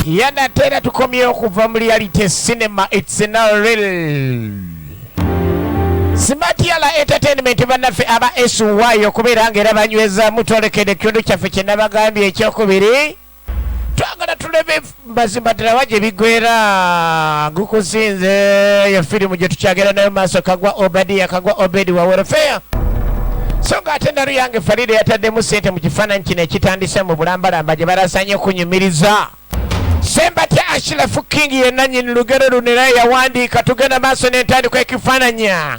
yanatera tukomyewo okuva mu reality cinema. It's not real. Smart Yala Entertainment bannaffe aba SY okubeera ng'era banyweza mutwolekere ekitundu kyaffe kye nabagambye ekyokubiri. Twagala tulebe mazima ddala wa gye bigwera gukusinze ya firimu gye tukyagera nayo maaso Kagwa Obedi wa Welfare. So ng'ate Naluyange Farida yataddemu ssente mu kifaananyi kino ekitandise mu bulambalamba gye barasanye okunyumiriza. Sembatya Ashraf King yenna nnyini lugero lunera yawandiika tugenda maaso n'entandikwa ekifaananya.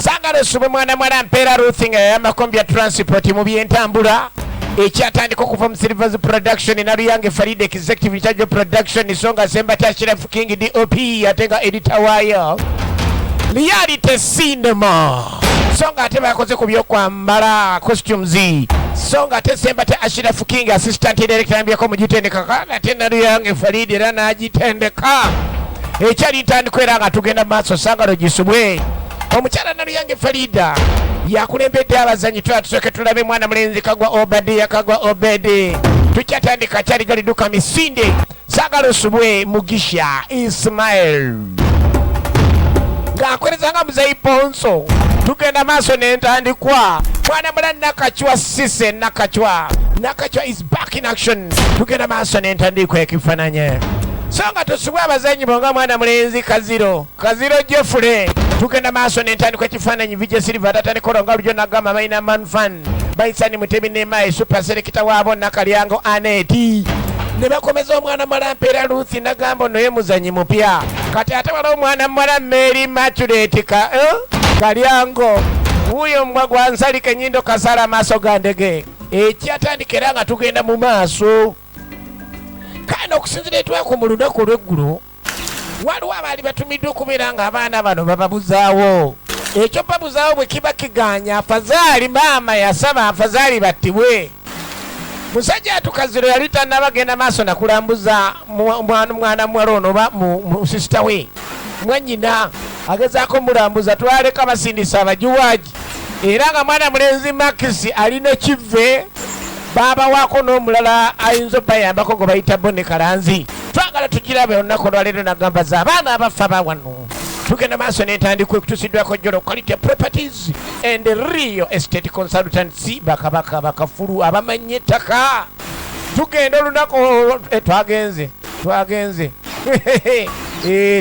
Sangalo Sube mwana mwala Mpeera Ruth nga yayamakombya transport mu by'entambula. Ekyatandika okuva mu Silvers Production Naluyange Farida Executive in charge of production songa Sembatya Ashraf King DOP ate nga editor waayo. Reality cinema. Songa ate bakoze ku byokwambala costumes. Songa ate Sembatya Ashraf King assistant director ambyako mu gitendeka ate Naluyange Farida era n'agitendeka. Ekyali ntandikwa era nga tugenda maaso Sangalo gisubwe. Omukyala Naluyange Farida yakulembedde abazanyi tusooke tulabe mwana mulenzi Kagwa Obedi. Tukyatandika kyali galiduka misinde Sangalo Subwe Mugisha Ismail ng'akwerezanga muzeyi Ponso. Tugenda maaso n'entandikwa mwana mula Nakachwa Sise Nakachwa is back in action. Tugenda maaso n'entandikwa ekifaananye songa tusubwe abazanyi bonga mwana mulenzi Kaziro Jeffrey. Tugenda maaso n'entandikwa ekifaananyi Vijay Silva atatandika olonga lujo nagamba balina manfan Baisani Mutemi Nemaye super selector waabo Nakalyango Aneti ne bakomeza omwana mwala Mpeera Ruth nagamba ono ye muzanyi mupya kati ate wala omwana mwala Mary Maturate Kalyango wuyo mwa gwa Nsalike Nyindo Kasala maaso ga ndege ekyatandika era nga tugenda mu maaso kandi okusinzira etwako mu lunaku olw'eggulu waliwo abaali batumiddwa okubeera nga abaana bano bababuzaawo. Ekyo babuzaawo bwe kiba kiganya afazaali maama yasaba afazaali battibwe. Musajja atukaziro yali tannabagenda maaso nakulambuza mwana muwala ono oba mu sisita we mwannyina agezaako mulambuza twaleka basindisa abajuwaaji era nga mwana mulenzi Makisi alina kivve baabawaako n'omulala ayinza obayambako gwe bayita Bone Kalanzi. Twagala tugirabe olunaku olwaleero nagamba za abaana abafa bawano. Tugenda maaso n'entandikwa ekutusiddwako Jolo Quality Properties and Real Estate Consultancy bakafulu abamanyi ettaka. Tugenda olunaku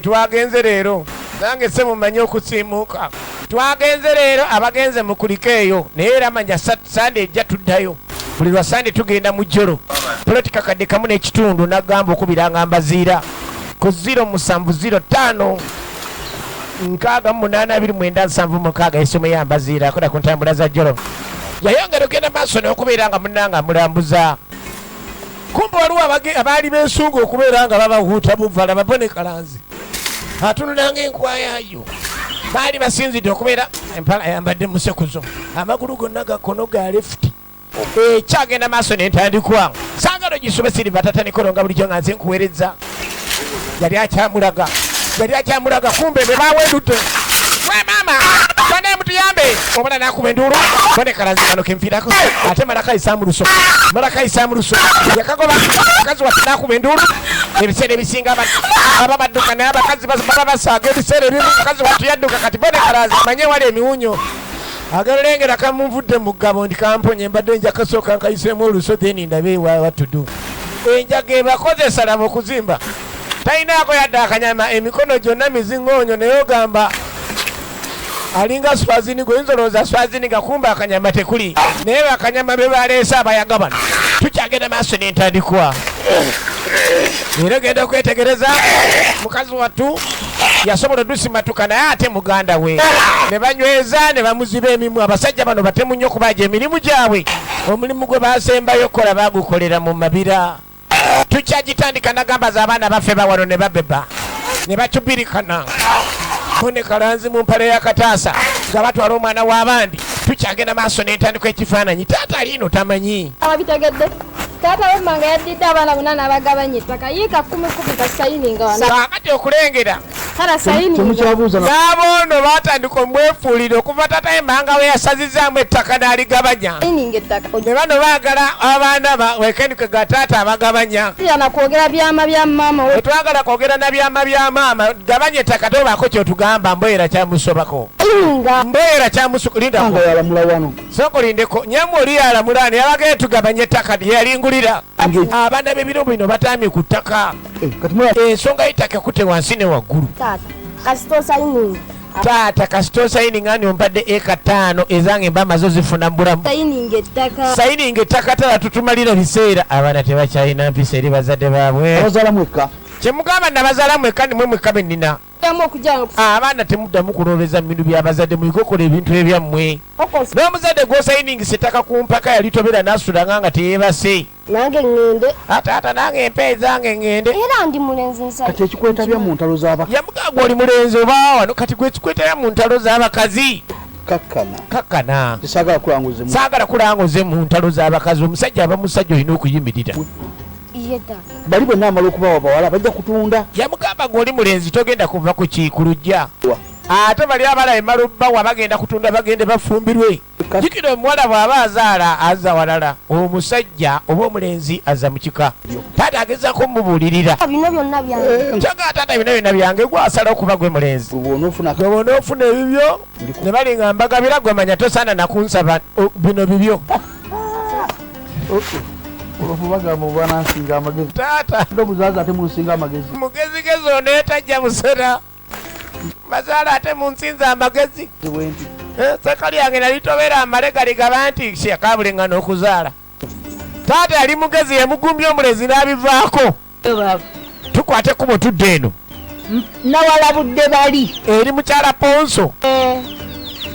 twagenze leero nange se mumanyi okusiimuuka. Twagenze leero abagenze mukulika eyo naye era manya Sande ejja tuddayo. Buli lwa Sande tugenda mu Jolo politika kadde kamu n'ekitundu nagamba okubiranga mbaziira ku 0705 68297 esimu yambaziira akola ku ntambula za Jolo. Yayongera okugenda maaso n'okubeera nga munnanga mulambuza. Kumbe waliwo abaali b'ensungu okubeera nga babahuuta buvala Babone Kalanzi atunulanga enkwayaayo baali basinzidde okubeera empala ayambadde musekuzo amagulu gonna gakono ga lefuti. Ekyagenda maaso n'entandikwa Sangalo Gisube Silva tatandika olonga bulijjo nga nze nkuweereza yali akyamulaga kumbe be bawendudde we maama kone mutuyambe omwana nakuba enduulu Bone Kalanzi kano kenfiirako ate Malaka Isamuluso yakagoba mukazi waffe nakuba enduulu ebiseera ebisinga ababadduka naye abakazi baba basaaga ebiseera ebimu mukazi wattu yadduka kati Bone Kalanzi manye wali emiwunyo agalengera kamunvudde mu ggabo ndi kamponye mbadde nja kasooka nkayiseemu oluso then ndabe watudu enjaga ebakozesa laba okuzimba talinaako yadde akanyama emikono gyonna mizingoonyo naye ogamba alinga Swazini goyinza olowooza Swazini gakumba akanyama tekuli naye bakanyama be baleese abayaga bano. Tukyagenda maaso n'entandikwa era genda okwetegereza mukazi wattu yasobola odusimatuka naye ate muganda we ne banyweza ne bamuziba emimu. Abasajja bano batemu nnyo okubaja emirimu gyabwe omulimu gwe basembayo okukola bagukolera mu mabira. Tukyagitandika nagamba z'abaana baffe bawano ne babeba ne bacubirikana Bone Kalanzi mu mpale y'akataasa nga batwala omwana w'abandi. Tukyagenda maaso n'entandikwa ekifaananyi taata aliino tamanyi abitegedde taata wemmanga yaddidde abaana 8 abagabanya ettaka yiika 10 ka sayininga wano kati okulengera Kala sayini. Temukyabuuza n'abono batandika omwefuulire okuva tata emmanga we yasazizaamu ettaka n'aligabanya. Sayini ngettaka. Ne bano baagala abaana wekenike ga taata abagabanya. Yana kwogera byama bya mama we. Twagala kwogera na byama bya maama gabanya ettaka tobaako kyotugamba mboera kyamusobako. Mboera kyamusukulinda nga yalamula wano. Sokolindeko nyamu oli yalamulani yabagenda tugabanya ettaka lyeyalingulira. Abaana b'ebiro bino bataamye ku ttaka. Ensonga y'ettaka ekutte wansi ne waggulu. Taata. Kasito sayini. Taata kasito sayininga ni ompadde eka 5 ezange mba mazo zifuna mbulamu. Sayini ngettaka. Sayini ngettaka tala tutumalira biseera abaana tebakyalina mpisa eri bazadde baabwe. Abazaala mwekka. Kyemugamba nabazaala mwekka nimwe mwekka be nnina. Abaana temuddamu kuloobeza bintu byabazadde mwikokola ebintu ebyammwe. N'omuzadde gw'osayiningisa ettaka ku mpaka yalitobera n'asulanga nga teyeebase. Nange ngende. Taata nange empeezi zange ngende. Era ndi mulenzi nsala. Kati ekikwetabya mu ntalo z'abakazi. Yamugamba oli mulenzi oba wano kati gwe kikwetabya mu ntalo z'abakazi. Kakkana. Saagala kulanguze mu ntalo z'abakazi. Omusajja aba musajja olina okuyimirira. Bali bonna amala okubawa bawala bajja kutunda. Yamugamba ng'oli mulenzi togenda kuva ku kiikulujja. Ate bali abala emala obbawa bagenda kutunda bagende bafumbirwe. Jjukira omuwala bw'aba azaala azza walala. Omusajja oba omulenzi azza mu kika. Taata agezaako mubuulirira. Bino byonna byange. Kyaga taata bino byonna byange gwe asala okuba gwe mulenzi. Gwe onoofuna ebibyo ne balinga mbagabira gwe manya tosaana nakunsaba bino bibyo. Olwokubagamba obwana nsinga amagezi. Taata. Ndobuzaaza ate munsinga amagezi. Mugezigezi ono yetajja busera. Bazaala ate munsinza amagezi. Sekali yange nalitobera amale gaba nti kyakabulenga n'okuzaala. Taata yali mugezi yamugumbya omulenzi n'abivaako. Tukwate kubo tudde eno. Nawalabudde bali. Eri mukyala Ponso.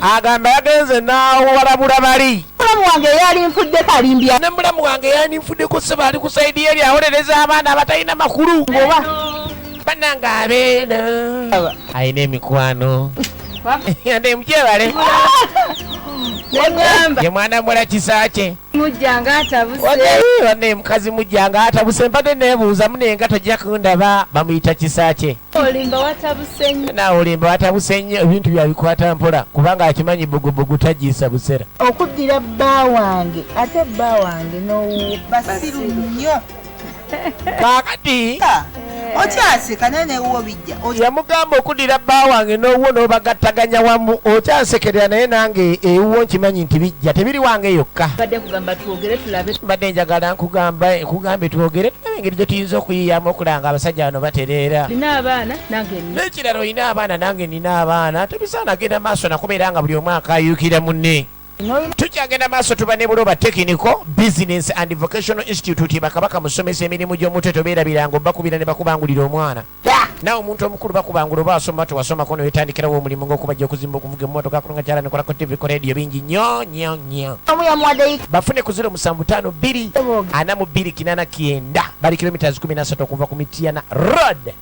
Agamba yagenze n'awalabula bali. Mulamu wange yali nfudde kalimbya. Ne mulamu wange yali nfuddeko seba ali ku sayidi eri awolereza abaana abatalina makulu. Ngoba. Bannanga abeera. Ayina emikwano. Yande mukyebale. Ye mwana mula kisa kye. Mujjanga atabuse. Wanne mukazi mujjanga atabuse mpadde neebuuza munenga tojja kundaba bamuyita kisa kye. Olimba watabuse nnyo. Naawe olimba watabuse nnyo ebintu byabikwata mpola kubanga akimanyi bugubugu tagiisa busera. Okuddira bba wange ate bba wange basiru nnyo. Kaakati Okyaseka nene wo bijja. Yamugamba okuddira bba wange n'owwo n'obagattaganya wamu okyansekerera naye nange ewuwo nkimanyi nti bijja tebiri wange yokka. Badde kugamba twogere tulabe. Mbadde njagala nkugambe twogere tulabe engeri gye tuyinza okuyiyamu okulanga abasajja bano batereera. Nina abaana nange nina. N'ekirala olina abaana nange nina abaana tebisaana genda maaso nakubeera nga buli omu akaayuukira munne. Tukyagenda maaso tuba ne Buloba Technical Business and Vocational Institute bakabaka musomesa emirimu gy'omutwe tobeerabiranga obakubira ne bakubangulira omwana. Nawe omuntu omukulu bakubangula oba asoma tewasomako newetandikirawo omulimu ng'okubajja okuzimba okuvuga emmotoka kulunga kyala nekolako TV ko radio bingi nnyo. Bafune ku 075 42 bali kilometers 13 okuva ku Mityana Road.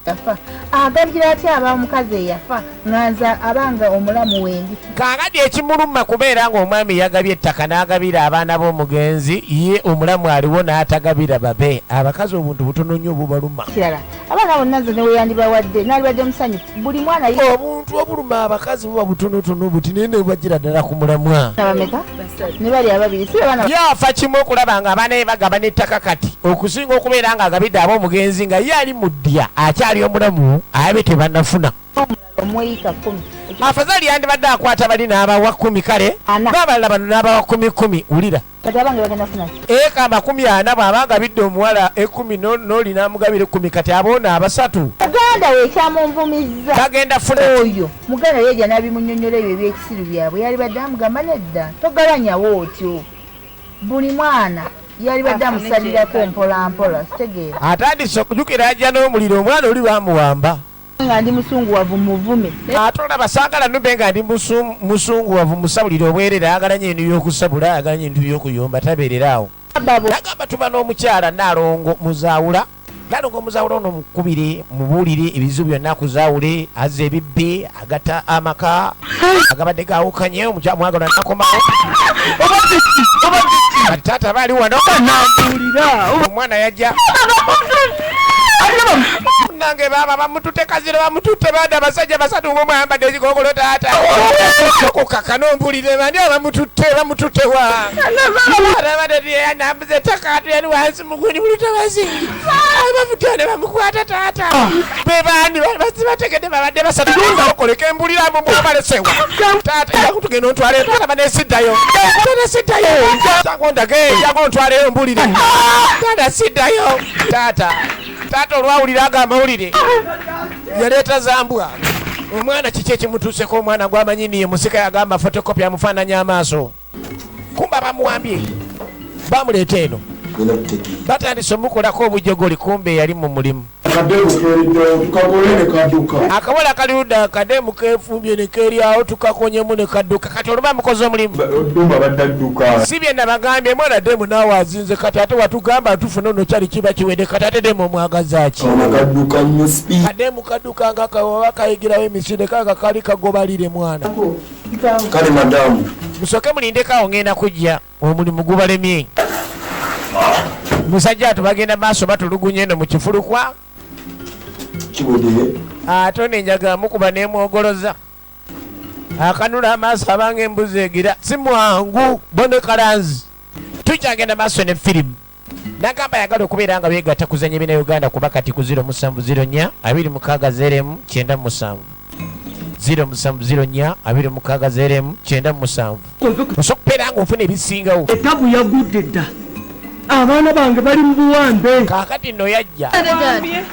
Agabira atya aba omukazi eyafa nganza abanga omulamu wendi. Kaakati ekimuluma kubeera ng'omwami yagabye ettaka n'agabira abaana b'omugenzi ye omulamu aliwo n'atagabira babe. Abakazi obuntu butono nnyo obubaluma. Kirala abaana bonna nze ne weyandibawadde nalibadde musanyufu buli mwana obuntu obuluma abakazi buba butonotono buti naye ne bubajjira ddala ku mulamwa. Abameka ne bali ababiri si abaana yafa kimu okulaba nga abaana be bagaba n'ettaka kati okusinga okubeera nga agabidde ab'omugenzi nga ye ali mu ddya akyali omulamu abe tebannafuna. omweyika 10. Afadhali yandibadde akwata bali n'abawa 10 kale n'abalala bano n'abawa 10 wulira. Kati abange bagenda funa eka 40 bw'aba agabidde omuwala 10 n'oli n'amugabira 10 kati aboona abasatu. Muganda we kyamunvumizza Bagenda funa oyo muganda yeja n'abimunnyonnyola ebyo ebyekisiru byabwe yali badde amugamba nedda togabanyawo otyo buli mwana yali badde amusalirako mpolampola kitegeera. atandise okujjukira ajja n'omuliro omwana oli bamuwamba. Nga ndi musunguwavu muvume. Ate olaba saagala nnumbe nga ndi musunguwavu musabulira obwerere ayagala nnyo ebintu by'okusabula ayagala nnyo ebintu by'okuyomba tabeereraawo. Nagamba tuba n'omukyala Nalongo Muzaawula. Nalongo Muzaawula ono mukubire mubuulire ebizibu byonna akuzaawule azza ebibbi agata amaka agabadde gaawukanye omukyala mwagala nakomawo. Kati taata baali wano nambuulira omwana yajja nange baba bamutute kaziro bamutute bada basajja basatu ngomwe ambadde ekikokolo taata okukaka nombulire bani bamutute wa nambuze takatu yali wansi muguni mulutabazi bamutane bamukwata taata bebandi bategedde babadde basatu okoleka embuliramu mwabalesewa taata yakutugenda ontwale taata banesiddayo takondage yakontwaleyo mbulire taata siddayo taata olwawulira aga amawulire yaleeta zambwa omwana kiki ekimutuuseko omwana gwamanyi niye musika yagamba fotokopi amufaananya amaaso kumba bamuwambye bamuleeta eno batandise omukolako obujogoli kumbe yali mu mulimu akawola kaliudda akademu kefumbye nekeryawo tukakonyemu nekadduka kati oluba mukoze omulimu si bye nabagambye mwana demu naawe azinze kati ate watugamba tufuna ono kyali kiba kiwedde kati ate demu omwagazaaki kademu kadduka nga kawoba kayigirawo emisinde kaga kali kagobalire mwana kale madamu musoke mulindekawo ngenda kujja omulimu gubalemye musajja atu bagenda maaso batulugunye eno mu kifulukwa ate nenjaga mukuba nemwogoloza akanula amaaso abanga embuzi egira si mwangu bone kalanzi tukyagenda maaso ne firimu nagamba yagala okubeera nga beegatta kuzanya ebina uganda kuba kati ku 0704 26 0 0704 26 0 osobola okubeera nga ofuna ebisingawo etabu yagudde dda abaana bange bali mu buwambe kaakati nno yajja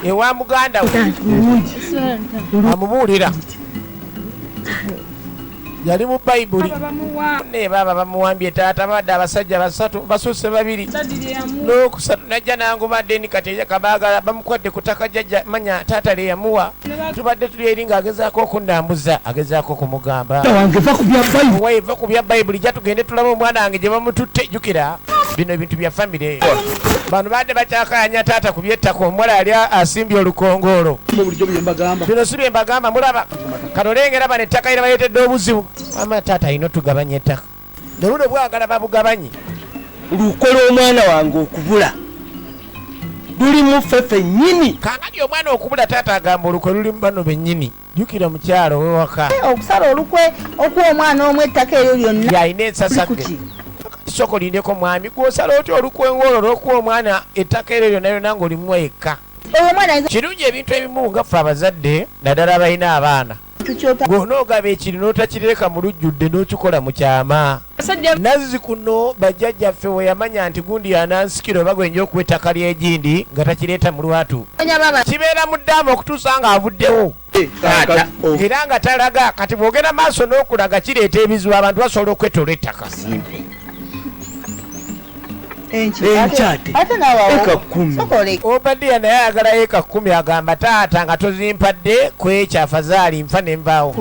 ewa muganda we amubuulira yali mu bayibuli ne baba bamuwambye taata badde abasajja basatu basuuse babiri n'okusatu najja nangubadde ni kati kabaagala bamukwadde ku ttaka jjajja manya taata lye yamuwa tubadde tuli eri ng'agezaako okundambuza agezaako okumugamba waiva ku bya bayibuli jja tugende tulaba omwana wange gye bamututte jjukira bino ebintu bya famire bano badde bakyakayanya taata ku byettaka omuwala yali asimbye olukongoolo bino si bye mbagamba mulaba kanolengera bano ettaka lye baleetedde obuzibu ama taata alina otugabanya ettaka noluno bwagala babugabanye lukwe lw'omwana wange okubula lulimu ffeffe nnyini kangadi omwana okubula taata agamba olukwe lulimu bano bennyini jjukira mukyalo owewaka okusala olukwe okuwa omwana omw ettaka eryo lyonna yalina ensasage soko lindeko mwami gwosala otya olukwe ng'olwo olw'okuwa omwana ettaka eryo lyonna lyonna ng'olimu eka kirungi ebintu ebimu nga ffe abazadde naddala abalina abaana gw'onoogaba ekiri n'otakireka mu lujjudde n'okikola mu kyama nazzi kuno bajjajjaffe we yamanya nti gundi yanansikira oba gwenja okuwa ettaka ly'egindi nga takireeta mu lwatu kibeera mu ddaama okutuusa ng'avuddewo era nga talaga kati bw'ogenda maaso n'okulaga kireeta ebizibu abantu basobola okwetolwa ettaka enkyate eka 10 obaddiya naye ayagala eka 10 agamba taata nga tozimpadde kwekyafazaali nfa nenvaawo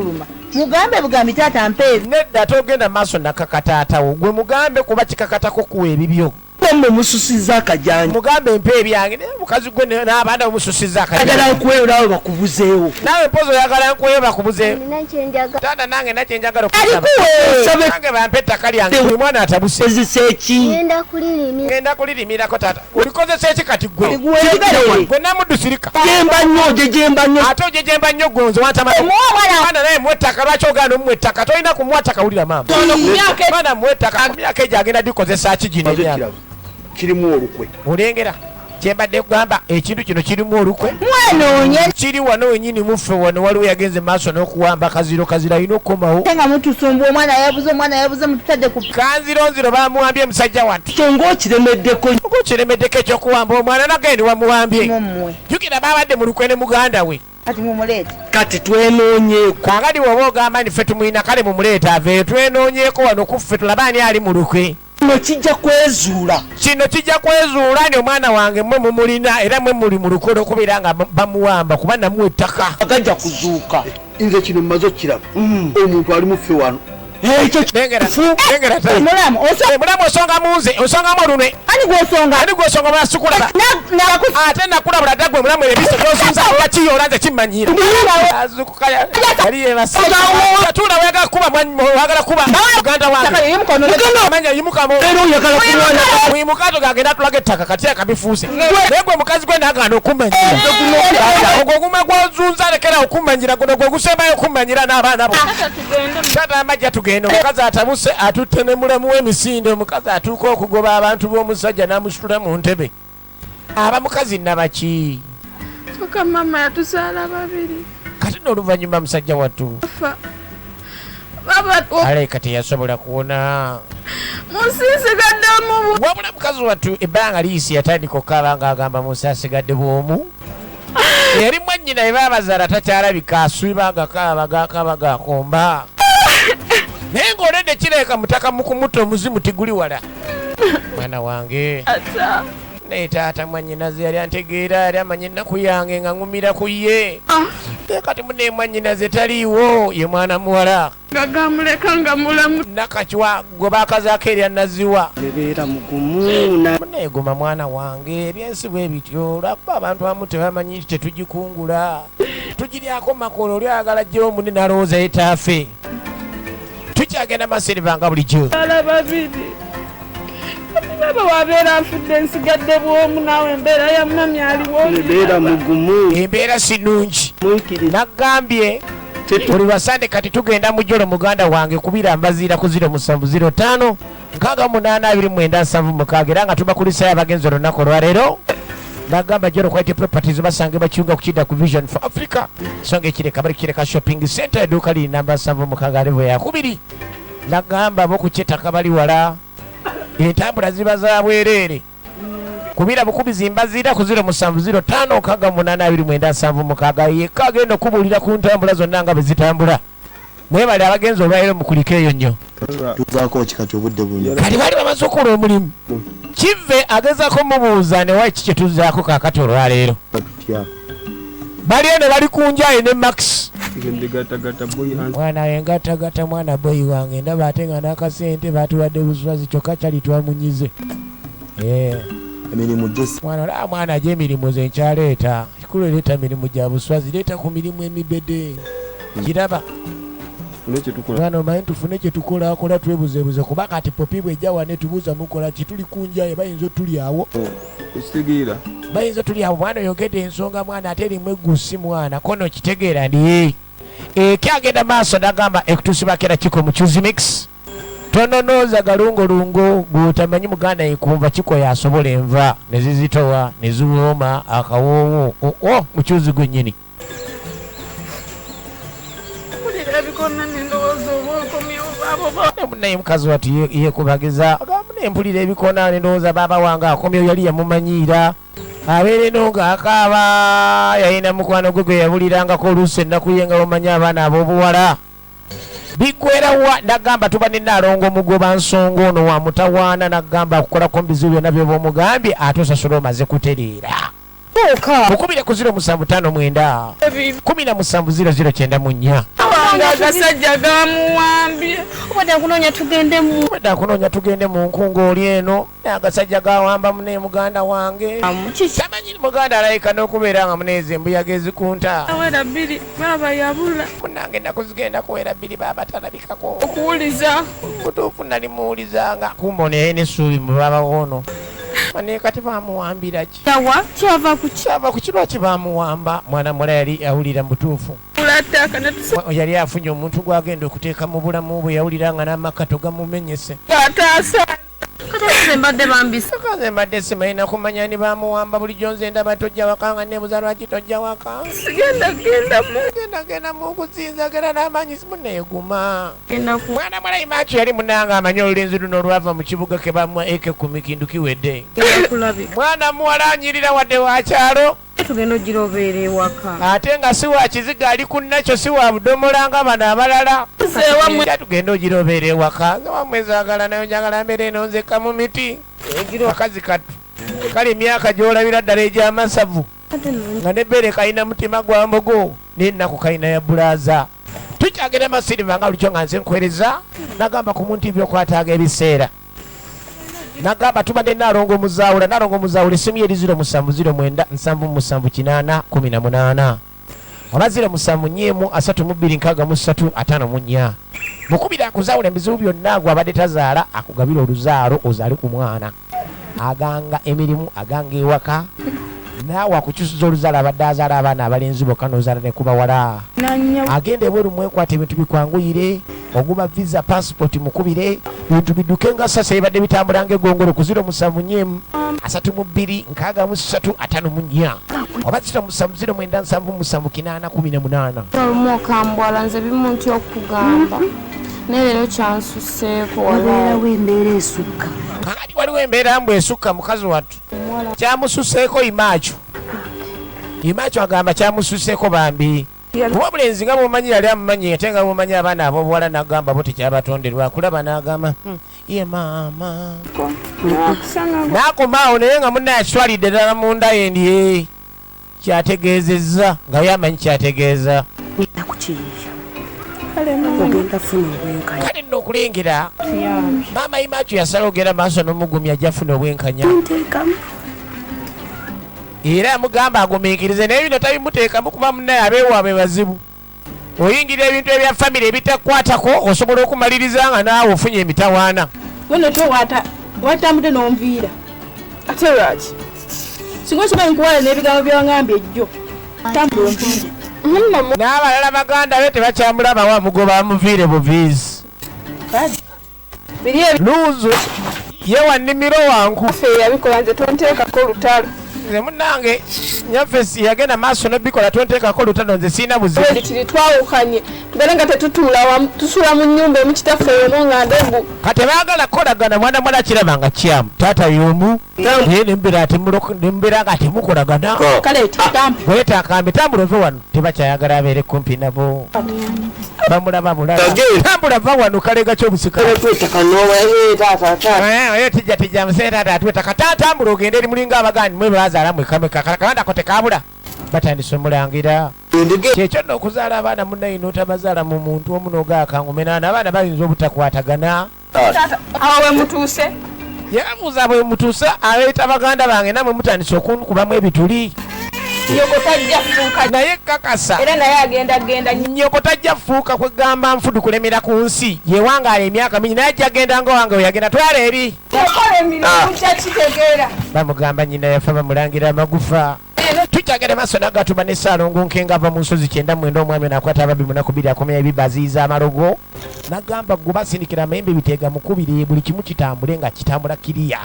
mugambe bugambi taata mpeebi nedda togenda maaso nakakataatawo gwe mugambe kuba kikakatako kuwa ebibyo mwe mususiza akajanja mugambe empa ebyange naye mukazi gwe n'abaana bamususiza agala nkweyo naawe bakubuzeewo naawe mpozi oyagala nkweyo bakubuzeewo taata nange nakyenjagala okunange bampe ettaka lyange buli mwana atabuse eziseeki ngenda kulirimirako taata olikozesa eki kati gwe gwe namudusirika jemba nnyo ojejemba nnyo ate ojejemba nnyo gonze watamanana naye muwa ettaka lwaki ogaana omuwa ettaka tolina kumuwa ttaka wulira maama mwana muwa ettaka myaka egyo agenda dikozesa ki gino emyaka kirimu olukwe olengera kyembadde kugamba ekintu kino kirimu olukwe mwanoonya kiri wano wenyini muffe wano waliwo yagenze maaso n'okuwamba kaziro alina okukomawo nga mutusumba omwana yabuze mututadde ku kanzironziro bamuwambye musajja wattu kyo ng'okiremeddeko ng'okiremeddeko ekyokuwamba omwana nagende wamuwambye mummwe jjukira babadde mu lukwe ne muganda we kati mumuleete kati twenoonyeeko kangadi woba ogamba nti ffe tumulina kale mumuleeta aveeyo twenoonyeeko wano kuffe tulaba ani ali mu lukwe kino kijja kwezuula kino kijja kwezuula ni omwana wange mmwe mumulina era mmwe muli mu lukwe okubeera nga bamuwamba kuba namuwa ettaka agajja kuzuuka nze kino mmaze okiraba omuntu ali muffe wano Nengera ta. Mulamu Mulamu osonga munze, osonga mulunwe. ani gwosonga Ani gwosonga basukulaba. Ate nakulabula dagwe mulamu ebiso byosunza wakiyo olanze kimanyira. Azukukaya. Yali yebasa. Tula wega kuba wagala kuba. Uganda wange. Manya yimuka mo. Muyimukato gagenda tulaga ettaka kati akabifuuse. Negwe mukazi gwe nagana okumanyira. Ogwoguma gwozunza lekera okumanyira guno gwe gusembayo okumanyira n'abaana bo. Tata amajja tugenda omukazi atabuse atutte ne mulamu w'emisinde omukazi atuuka okugoba abantu b'omusajja n'amusitula mu ntebe. Aba mukazi nabaki? Soka mama yatusaala babiri. Kati n'oluvannyuma musajja wattu. Baba Ale kati yasobola kuwona. musiisigadde mu Wabula mukazi wattu ebbanga liisi yatandika okukaaba ng'agamba musiisigadde bw'omu. Yali mwannyina bye baabazaala takyalabika asuuba agakaaba gakaaba gakomba. Naye ng'oledde kireeka mutaka mu kumuta omuzimu tiguli wala. Mwana wange. ata. Naye taata mwannyinaze yali antegeera yali amanyi ennaku yange nga ŋŋumira ku ye. Kati mune mwannyinaze taliiwo ye mwana muwala. Gagamuleka nga mulamu. Nakachwa gwe baakazaako erya naziwa. Bebeera mugumu. Muneegoma mwana wange ebyensi bwe bityo lwakuba abantu abamu tebamanyi nti tetugikungula. Tugiryako makolo olyagala gyewo munene alowooza yetaafe. Tukyagenda masiriva nga bulijjo. Ala babiri. Baba wabeera afudde nsigadde bw'omu naawe embeera ya mwami aliwo. Bebeera mugumu. Embeera si nnungi. Munkiriza. Naggambye buli Basande kati tugenda mu jjolo muganda wange kubira mbaziira ku 0705 68297 era nga tubakulisayo abagenzi olunaku olwaleero. Nagamba jjolo Quality Properties basange bakiunga ku Kidda ku Vision for Africa. Songa ekireka bali kireka shopping center edduuka liri namba 76 level ya 2. Nagamba bokukyetaka bali wala. Entambula ziba za bwereere. Kubira bukubizi mbaziira ku 0705 68297 yekka agenda okubuulira ku ntambula zonna nga bwe zitambula. Mwebale abagenzi olwaleero mukulika eyo nnyo. Tuvaako kikati obudde buno. Kati bali bamaze okukola omulimu. Kive agezaako mubuuza ne waki kye tuzzaako kaakati olwaleero. Bali eno bali ku njaye ne Max. Mwana engatagata mwana boyi wange ndaba ate nga n'akasente batuwadde buswazi kyokka kyali twamunyize. Emirimu gyose. Mwana agye emirimu ze nkyaleeta. Kikulu leeta mirimu gya buswazi, leeta ku mirimu emibede. Kiraba. Mwana omanyi tufune kye tukolaakola twebuzeebuze kuba kati popi bw'ejja wane tubuuza mukola ki tuli ku njaye bayinza otuli awo. Ekitegeera. Bayinza tuli awo mwana oyogedde ensonga mwana ate erimu eggusi mwana kono kitegeera ndi. Kyagenda maaso nagamba ekutusibakera kiko mu Choose Mix. Tononooza galungolungo gw'otamanyi muganda yekumva kiko yasobola enva ne zizitowa ne ziwooma akawoowo mu Choose gwennyini. Naye mukazi wati yekubagiza mpulira ebikona nendowooza baaba wange akomyewo yali yamumanyiira abeera eno ng'akaaba yalina mukwano gwe gwe yabulirangako oluusi ennaku ye nga bamanyi abaana ab'obuwala biggwerawa. Nagamba tuba ne Naalongo omugoba nsonga ono wa mutawaana nagamba akukolako mubizibu byonna by'oba omugambye ate osasula omaze kutereera. Mukubire ku 0759 17009. Agasajja gamuwambye. Obadde akunoonya tugende mu nkungu oli eno agasajja gawamba mune muganda wange. Tamanyi muganda alayika n'okubeera nga muneeze embuyaga ezikunta. Awera bbiri baaba yabula. Munange ennaku zigenda kuwera bbiri baaba talabikako. Okuwuliza. Mutuufu nali muwulizanga kumbo naye n'essuubi mu baaba woono. Naye kati bamuwambira ki? Kyava ku kirwa kibamuwamba. Mwana muwala yali awulira mu butuufu. Yali afunye omuntu gwagenda okuteeka mu bulamu bwe yawulira nga n'amakato gamumenyese. Kaze mbadde simanyi kumanya ni bamuwamba bulijjo nze ndaba tojja waka nga neebuza lwaki tojja waka. Genda mu okuzinza gera n'amanyi simuneeguma. Mwana muwala Imacho yali munanga amanyi olulenzi luno olwava mu kibuga ke bamuwa AK10 kindu kiwedde. Mwana muwala anyirira wadde wa kyalo. Tugenda ogirobeera ewaka. Ate nga si wa kiziga ali ku nakyo si wa budomola nga bano abalala. Tugenda ogirobeera ewaka. Wamwe zaagala nayo njagala mbeera eno nzekka mu miti. Akazi katu. Kale emyaka gy'olabira ddala egy'amasavu. Nga n'ebbeere kalina mutima gwa mbogo. N'ennaku kalina ya bulaaza. tukyagenda masiriva nga lulikyo nga nze nkwereza nagamba ku muntu ebyokwataaga ebiseera nagamba tubadde Nalongo Muzaawula essimu ye eri 0709777818 oba 0774326354 mukubira akuzaawula ebizibu byonna gwe abadde tazaala akugabira oluzaalo ozaale ku mwana aganga emirimu aganga ewaka naawe akukyusiza oluzaalo abadde azaala abaana abalenzi bokka n'ozaala ne kubawala agenda ebweru mwekwata ebintu bikwanguyire oguba visa passport mukubire bintu biduke nga sasa ebadde bitambula ng'egongolo ku 07326354 oba 0709777818 olumu okambwala nze bimuntu okugamba naye leero kyansusseeko wabeerawo embeera esukka kati waliwo embeera mbu esukka mukazi wattu kyamususseeko imaacho agamba kyamususseeko bambi kuba omulenzi nga bwomanyi yali amumanyi ate nga bwomanyi abaana ab'obuwala nagamba bo tekyabatonderwa kulaba n'agamba ye maama n'akomaawo naye nga munna yakitwalidde ddala munda yendi kyategeezezza nga yamanyi kyategeeza kale nno okulengera maama imaacho yasala ogenda maaso n'omugumya ajja funa obwenkanya era amugamba agumiikirize naye bino tabimuteekamu kuba munnaye abeewaabwe bazibu oyingira ebintu ebya famire ebitakwatako osobola okumaliriza nga naawe ofunye emitawaana boneto watambudde n'onviira ate lwaki singa okimanyi nkuwala n'ebigambo byawangambye ejjo tambula onviire n'abalala baganda be tebakyamulabawo amugoba amuviire buviisi luuzo ye wannimiro wangu yabikola nze tonteekako olutalo nze munnange nyafesi yagenda maaso nobikola tonteekako olutalo nze siina buzibu tiri twawukanye tubeere nga tetutuula wamu tusula mu nnyumba emu kitaffe yomu nga ndembu kati baagala kolagana mwana mwala kiraba nga kyamu taata y'omu naye nembeera nga temukolagana kale tutampe gweta akambe tambula ove wano tebakyayagala abeere kumpi nabo bamulaba mulala tambula va wano kalega kyobusika tijja musee taata atwetaka tatambula ogende eri mulinga abagandi mwe bazaala mwekameka kalakawandako tekabula batandise omulangira kyekyo nno okuzaala abaana munnaye n'otabazaala mu muntu omu n'ogaakangumenaana abaana bayinza obutakwatagana awo we mutuuse yabuuza bwe mutuusa abeeta baganda bange namwe mutandise okunkubamu ebituli nyoko tajja fuuka naye kakasa era naye agenda nyoko tajja fuuka kwegamba nfudu kulemera ku nsi yewangaala emyaka mingi naye ajja agenda nga wange weyagenda twala eri yakola emirimu kyakitegeera bamugamba nyina yafa bamulangira amagufa tukyagenda maaso nagatuma ne Ssaalongo Nkenga ava mu nsozi 99 omwami nakwata ababi 2 akomya ebibaziiza amalogo nagamba gwe basindikira amayembe biteega mukubire buli kimu kitambule nga kitambula kiriya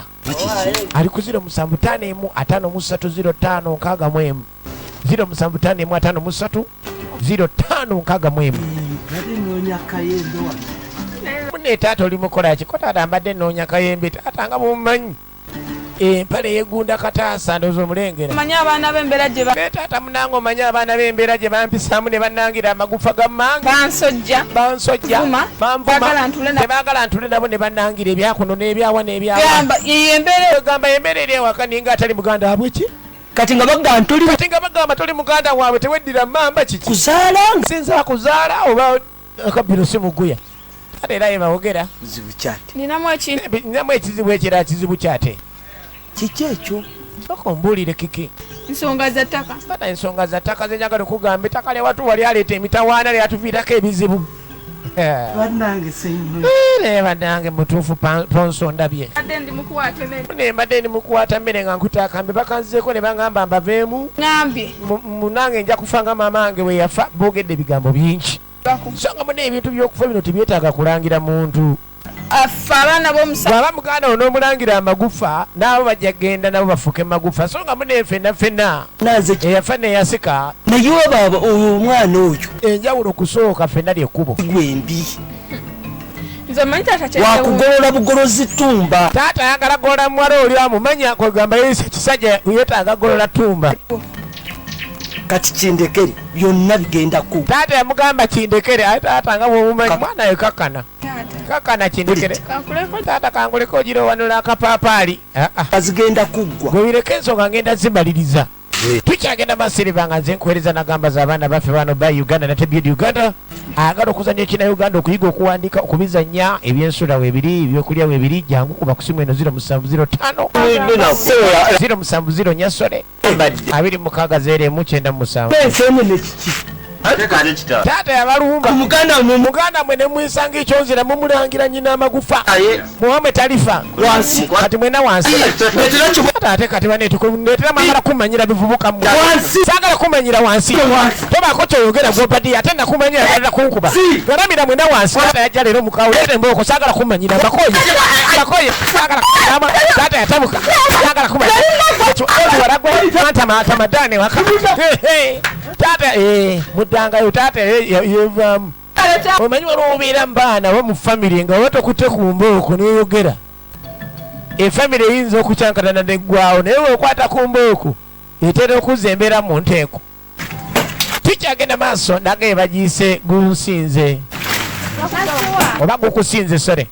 ali ku 07555305 07555305 munne taata oli mukola ki ko taata mbadde nnoonya kayembe taata nga bumumanyi empale yegunda kataasa ndowooza omulengera manyi abaana b'embeera gye taata munange omanyi abaana b'embeera gye bampisaamu ne bannangira amagufa ga mmange bansojja tebaagala ntule nabo ne bannangira ebyakuno n'ebyawa n'ebyagamba embeera eri ewaka ninga atali muganda wabwe ki kati nga bagamba toli muganda waabwe teweddira mamba kiki kuzaala sinza kuzaala oba akabbiro si muguya ate era yebawogera kizibu kyate ninamu ekizibu ekira kizibu kyate kiki ekyo soka ombuulire kiki ensonga za ttaka kata ensonga za ttaka zenjagala okugamba ettaka lyewatu wali aleeta emitawaana lyatuviirako ebizibu naye bannange mutuufu ponso ndabye mbadde ndi mukuwaata mmere nga nkuta akambe bakanzeeko ne bagamba mbaveemu munange nja kufa nga maama wange we yafa boogedde ebigambo bingi so nga mune ebintu by'okufa bino tebyetaaga kulangira muntu affe abaana bw'aba muganda wo n'omulangira amagufa n'abo bajja genda nabo bafuke magufa so nga mune ffenna eyafa neyasika naye obaaba oyo omwana oyo enjawulo kusooka ffenna lyekkubo gwembi nze manyi taata wakugolola bugolozi tumba taata ayagala golola muwala oli amumanya kwegamba yese ekisajja yeetaaga golola tumba kati kindekere byonna bigenda ku taata yamugamba kindekere aye taata nga bwomumanyi mwana we kakana kindekere taata kanguleko ogirowanula akapaapaali kazigenda kuggwa gwebireko ensonga ngenda zimaliriza tukyagenda masiriva nga nze nkuweereza nagamba z'abaana baffe bano ba Uganda na Tebyedi Uganda agala okuzannya ekina Uganda okuyiga okuwandiika okubizannya ebyensula weebiri ebyokulya weebiri jangu kuba kusimu eno 0705 070 nyasole 2609 taata yabalumba muganda mwe ne mwisanga ekyonzira mumulangira nyina amagufa muwame talifa kati mwena wansi ate kati baneetera mwagala kumanyira bivubuka mmwe saagala kumanyira wansi tobaako kyoyogera gwopadi ate nakumanyira agalala kunkuba galamira mwena wansi taata yajja leero mukawo leeta embooko saagala kumanyira bakoye taata yatabuka saagala kumanyira waragwe tamadane waka taata muddangayo taata yevaamu omanyi waliwo obeera mubaana bo mu famire nga watokutte ku mbooko neyogera efamire eyinza okukyankatana neggwawo naye weokwata ku mbooko etera okuzza embeera mu nteeko tukyagenda maaso naga ebagiise gunsinze oba gukusinze sore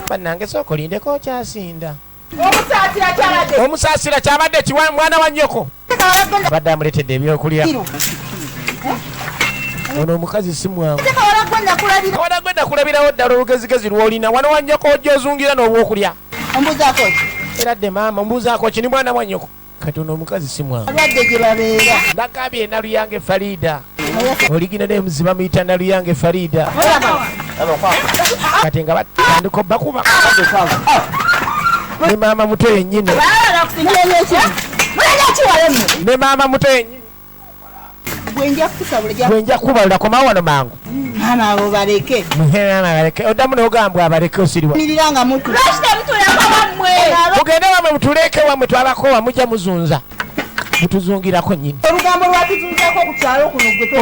bannange sooka olindeko okyasinda omusaasira kyabadde kiwa mwana wa nnyoko abadde amuleetedde ebyokulya ono omukazi si mwangu kawala gwe nakulabirawo ddala olugezigezi lwolina wano wa nnyoko ojja ozungira n'obwokulya era dde maama ombuuzaako ki ni mwana wa nnyoko kati ono omukazi si mwangu nagambye naluyange Farida oligina nemuzi bamuyita naluyange Farida kati nga batandika bakuba ne maama muto yennyini ne maama muto yennyini gwenja kubalula koma wano mangu baleke oddamu nogambwa abaleke osiriwa mugende wamwe mutuleke wamwe twabakowa mujja muzunza mutuzungirako nyini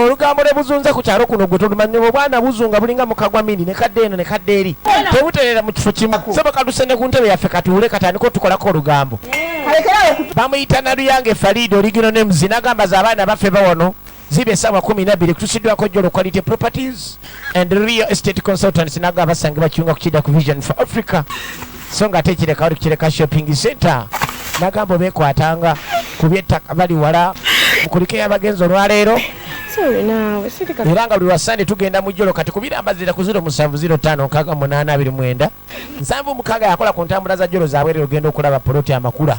olugambo lwebuzunza ku kyalo kuno gwe tolumanyi obwana buzunga bulinga mukagwa mini ne kadde eno ne kadde eri tebuterera mu kifo kimu sebo kalusene ku ntebe yaffe katuule katandika otukolako olugambo bamuyita naluyange Farida oligino ne muzi nagamba z'abaana baffe bawono zibe sawa 12 kutusiddwako Jolo Quality Properties and Real Estate Consultants nagamba basangibwa kiunga kukida ku Vision for Africa so nga tekireka wali kukireka shopping center nagamba beekwatanga ku byettaka bali wala mukulike y'abagenzi olwaleero era nga buli wasande tugenda mu Jolo kati kubirambazira ku 0705 789 yakola ku ntambula za Jolo zaabwe leero ogenda okulaba poloti amakula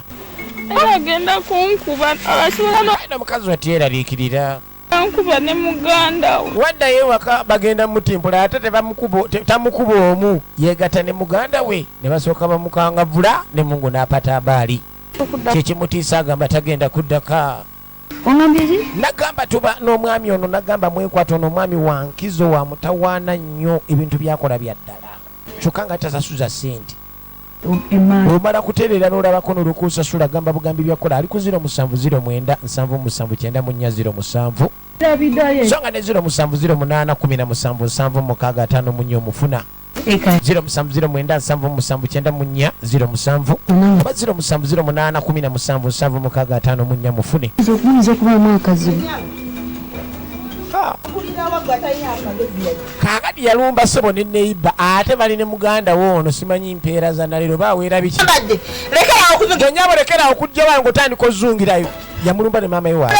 agenda kunkuba abaana mukazi watyeraliikirira nkuba ne muganda waddayo ewaka bagenda mutimpula ate tamukuba omu yegatta ne muganda we ne basooka bamukangavula ne mungu n'apata abaali kyekimutiisa agamba tagenda kuddaka nagamba tuba n'omwami ono nagamba mwekwata ono omwami wankizo wa mutawaana nnyo ebintu byakola bya ddala kyokka nga tasasuza sente omala kutereera n'olabako n'olukusasula gamba bugambi byakola ali ku 0709 779 songa ne 07081777 omufuna 0709779007 oba 07081777 mufune okuyinza okubaamu akazibu kaakati yalumba ssebo ne neiba ate bali ne muganda wo ono simanyi mpeera za nalero baweera biki genyabo lekera okujja wange otandika ozungirayo yamulumba ne maama yewa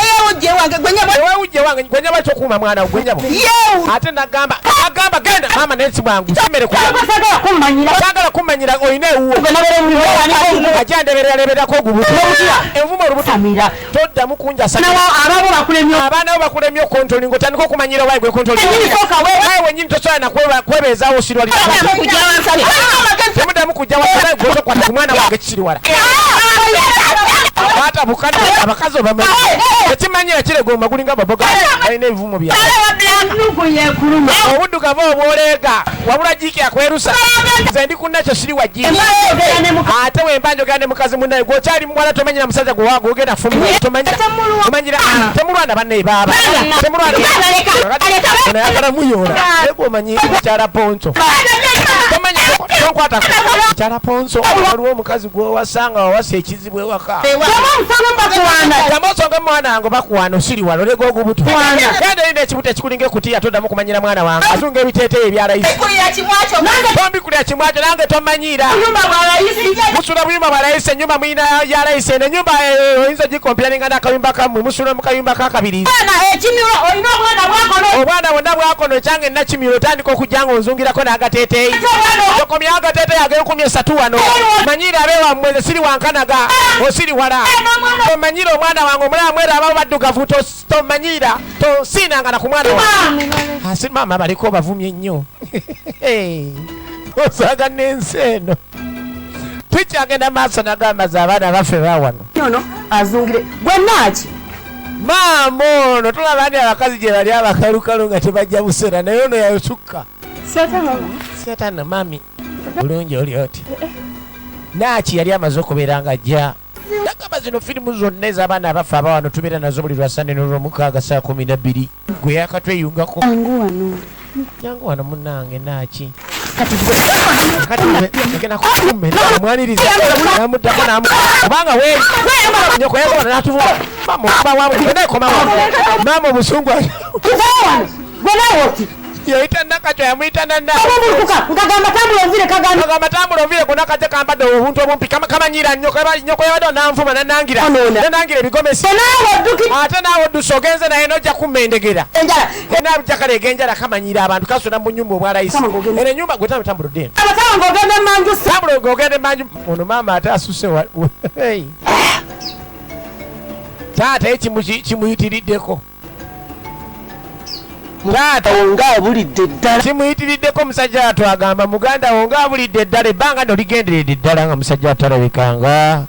ewewujje wange gwenyabo kyokuuma mwana gwenyabo ate nagamba genda maama nensi bwangu simere sagala kumanyira olina ewuwo ajandebereraleberako ogubuto envuma olubuto toddamu kunjasa abaana bo bakulemye okontolinga otandika okumanyira wayi gwekontolinga wenyini tosobola nakwebeezaawo osirwa temuddamu kujja wasaye gwotokwata ku mwana wange kikiri wala batabukana abakazi obamanyi ekimanyira kiregomba gulinga baboga alina ebivumo bya obuddugavu obwoleega wabula jiki akwerusa nze ndi kunnakyo siri wajiki ate wembanjogera ne mukazi munnaye gwokyali muwala tomanyira musajja gwogenda fumira tomanyira temulwana bannaye baaba temulwanayagala muyola egwomanyi mukyala ponco tonkwata Chala Ponso waliwo omukazi gw'owasanga wawasa ekizibu ewaka Tamusonga mwana wange bakuwana osiri wano lega ogubuto Genda ine ekibuto ekikulinga ekutiya toddamu kumanyira mwana wange atunga ebiteeteeyo ebyalayisi tombikulira kimwacho nange tomanyira musula buyumba bwa layisi ennyumba muyina ya layisi eno ennyumba oyinza ogikompyaninga n'akayumba kammwe musula mu kayumba kakabirizi obwana bwonna bwakono ekyange nakimiro otandika okujja nga onzungirako n'agateeteeyi okomya agateeteeyi ag'enkumi esatu wano manyira abeewammwe nze siri wankanaga osiri wala tomanyira omwana wange omulaba mwera abawo baddugavu tomanyira tosiinanga na ku mwana wange asi maama baliko bavumye ennyo osaaga n'ensi eno tukyagenda maaso nagamba ze abaana baffe bawano ono azungire bwennaaki maama ono tulaba ndi abakazi gye bali abakalukalu nga tebajja busera naye ono yasukka seetana mami bulungi oli oti naaki yali amaze okubeera nga ajja nagamba zino firimu zonna ez'abaana abaffe abawano tubeera nazo buli lwasande n'olwomukaaga saa 12 gwe yakatweyungako yangu wano munnange naaki kati ngena kukume namwaniriza namuddako kubanga weeri nyoko yagona n'atuvuga maama obusungu yoyita nakatyo yamuyita nkagamba tambula onvire ku nakatyo kambadde obuntu obumpi kamanyira nyoko yabadde onanvuma nanangira ebigomesi ate naawe oddusa ogenze naye nojja kummendegera enabjakale egenjala kamanyira abantu kasona mu nyumba obwalayisi eno enyumba gwe tambula odde tambula ng'ogenda emanju ono maama ate asuse taata ye kimuyitiriddeko taata nga abulidde ddala kimuyitiriddeko omusajja atwagamba muganda wo nga abulidde ddala ebbanga noligenderedde ddala nga musajja atalabikanga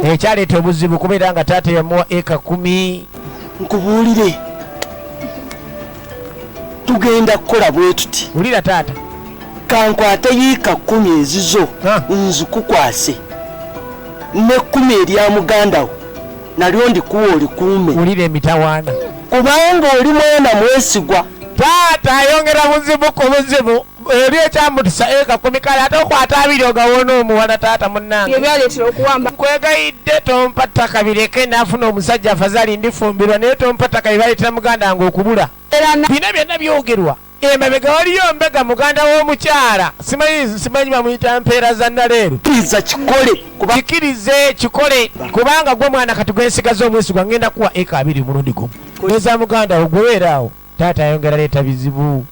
ekyaleeta obuzibu kubeera nga taata yamuwa eka 10 nkubuulire tugenda kukola bwe tuti wulira taata kankwate yiika 10 ezizo nzikukwase ne 10 erya muganda wo nalyo ndikuwa olikuume wulira emitawaana kubanga oli mwana mwesigwa taata ayongera buzibu ku buzibu eri ekyamutisa eka 10 kale ate okwata 2 ogawoona omuwala taata munnange ebyaleetera okuwamba nkwegayidde tompa ttaka bireke naafuna omusajja afazaali ndifumbirwa naye tompa ttaka bibaleetera muganda nga okubula bina byonna byogerwa emabega waliyo mbega muganda w'omukyala simanyi bamuyita mpeera za nnaleero kikirize kikole kubanga gwe mwana kati gwensigaza omwesigwa ngenda kuwa eka 2 mulundi gumu eza muganda wo gweweeraawo taata ayongera leeta bizibu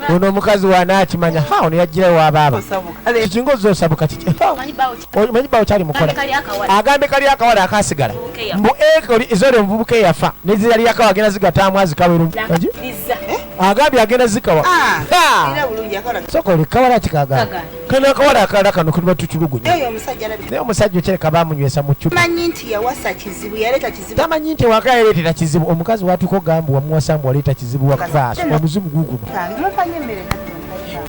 ono omukazi wanaakimanya ono yagirayo wabaaba kikinga ozosabuka kiki omanyi bawo kyali mukola agambe kali akawala akasigala mbu ezoli omuvubuka eyafa nezirali akawa agenda zigataamu azikaweru agambye agenda zikawa soka oli kawala kikagamba kano akawala akalala kano kaliba tutulugunya naye omusajja okyereka bamunywesa mu cupa tamanyi nti waka yaleetera kizibu omukazi watuuka ogamba wamuwasambu waleeta kizibu wakufaaso omuzimu guguno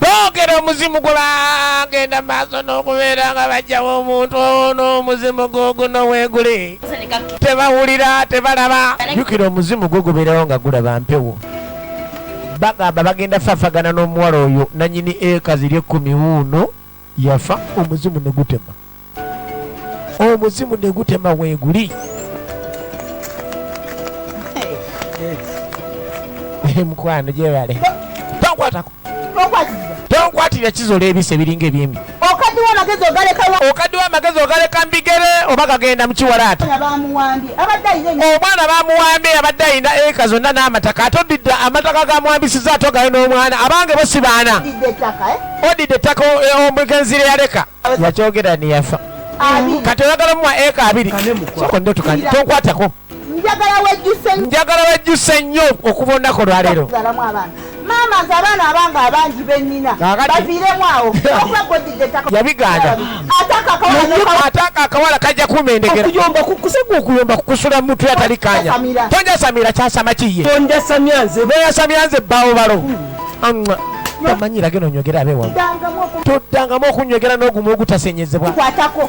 boogera omuzimu gwe bagenda maaso n'okubeera nga bajjawo omuntu n'omuzimu gwoguno weeguli tebawulira tebalaba jjukira omuzimu gwe gubeerawo nga gulaba mpewo bagamba bagenda fafagana n'omuwala oyo nanyini eka ziri 10 wuuno yafa omuzimu ne gutema omuzimu ne gutema weeguli mukwano gyebale tonkwatako tonkwatira kizola ebise biringa ebyembi okaddiwa amagezi ogaleka mbigere oba gagenda mukiwalaata omwana bamuwambye abadde ayina eka zonna n'amataka ate odidde amataka gamuwambisiza ate ogayo n'omwana abange bo si baana odidde ettaka omugenzire yaleka yakyogera niyafa kati oyagala muwa eka 2 soko ndotukandi tonkwatako njagala wejjusa ennyo okuva olunaku olwaleero maama nze abaana abange abangi bennina baviiremu awo yabigaana ate akawala kajja kumendegera okuyomba kukusula mutwe atali kanya tonjasamira kyasama kiye beyasamyanze ebbaawo balo tamanyira geno onywegera abeewamu toddangamu okunywegera n'ogumu ogutasenyezebwa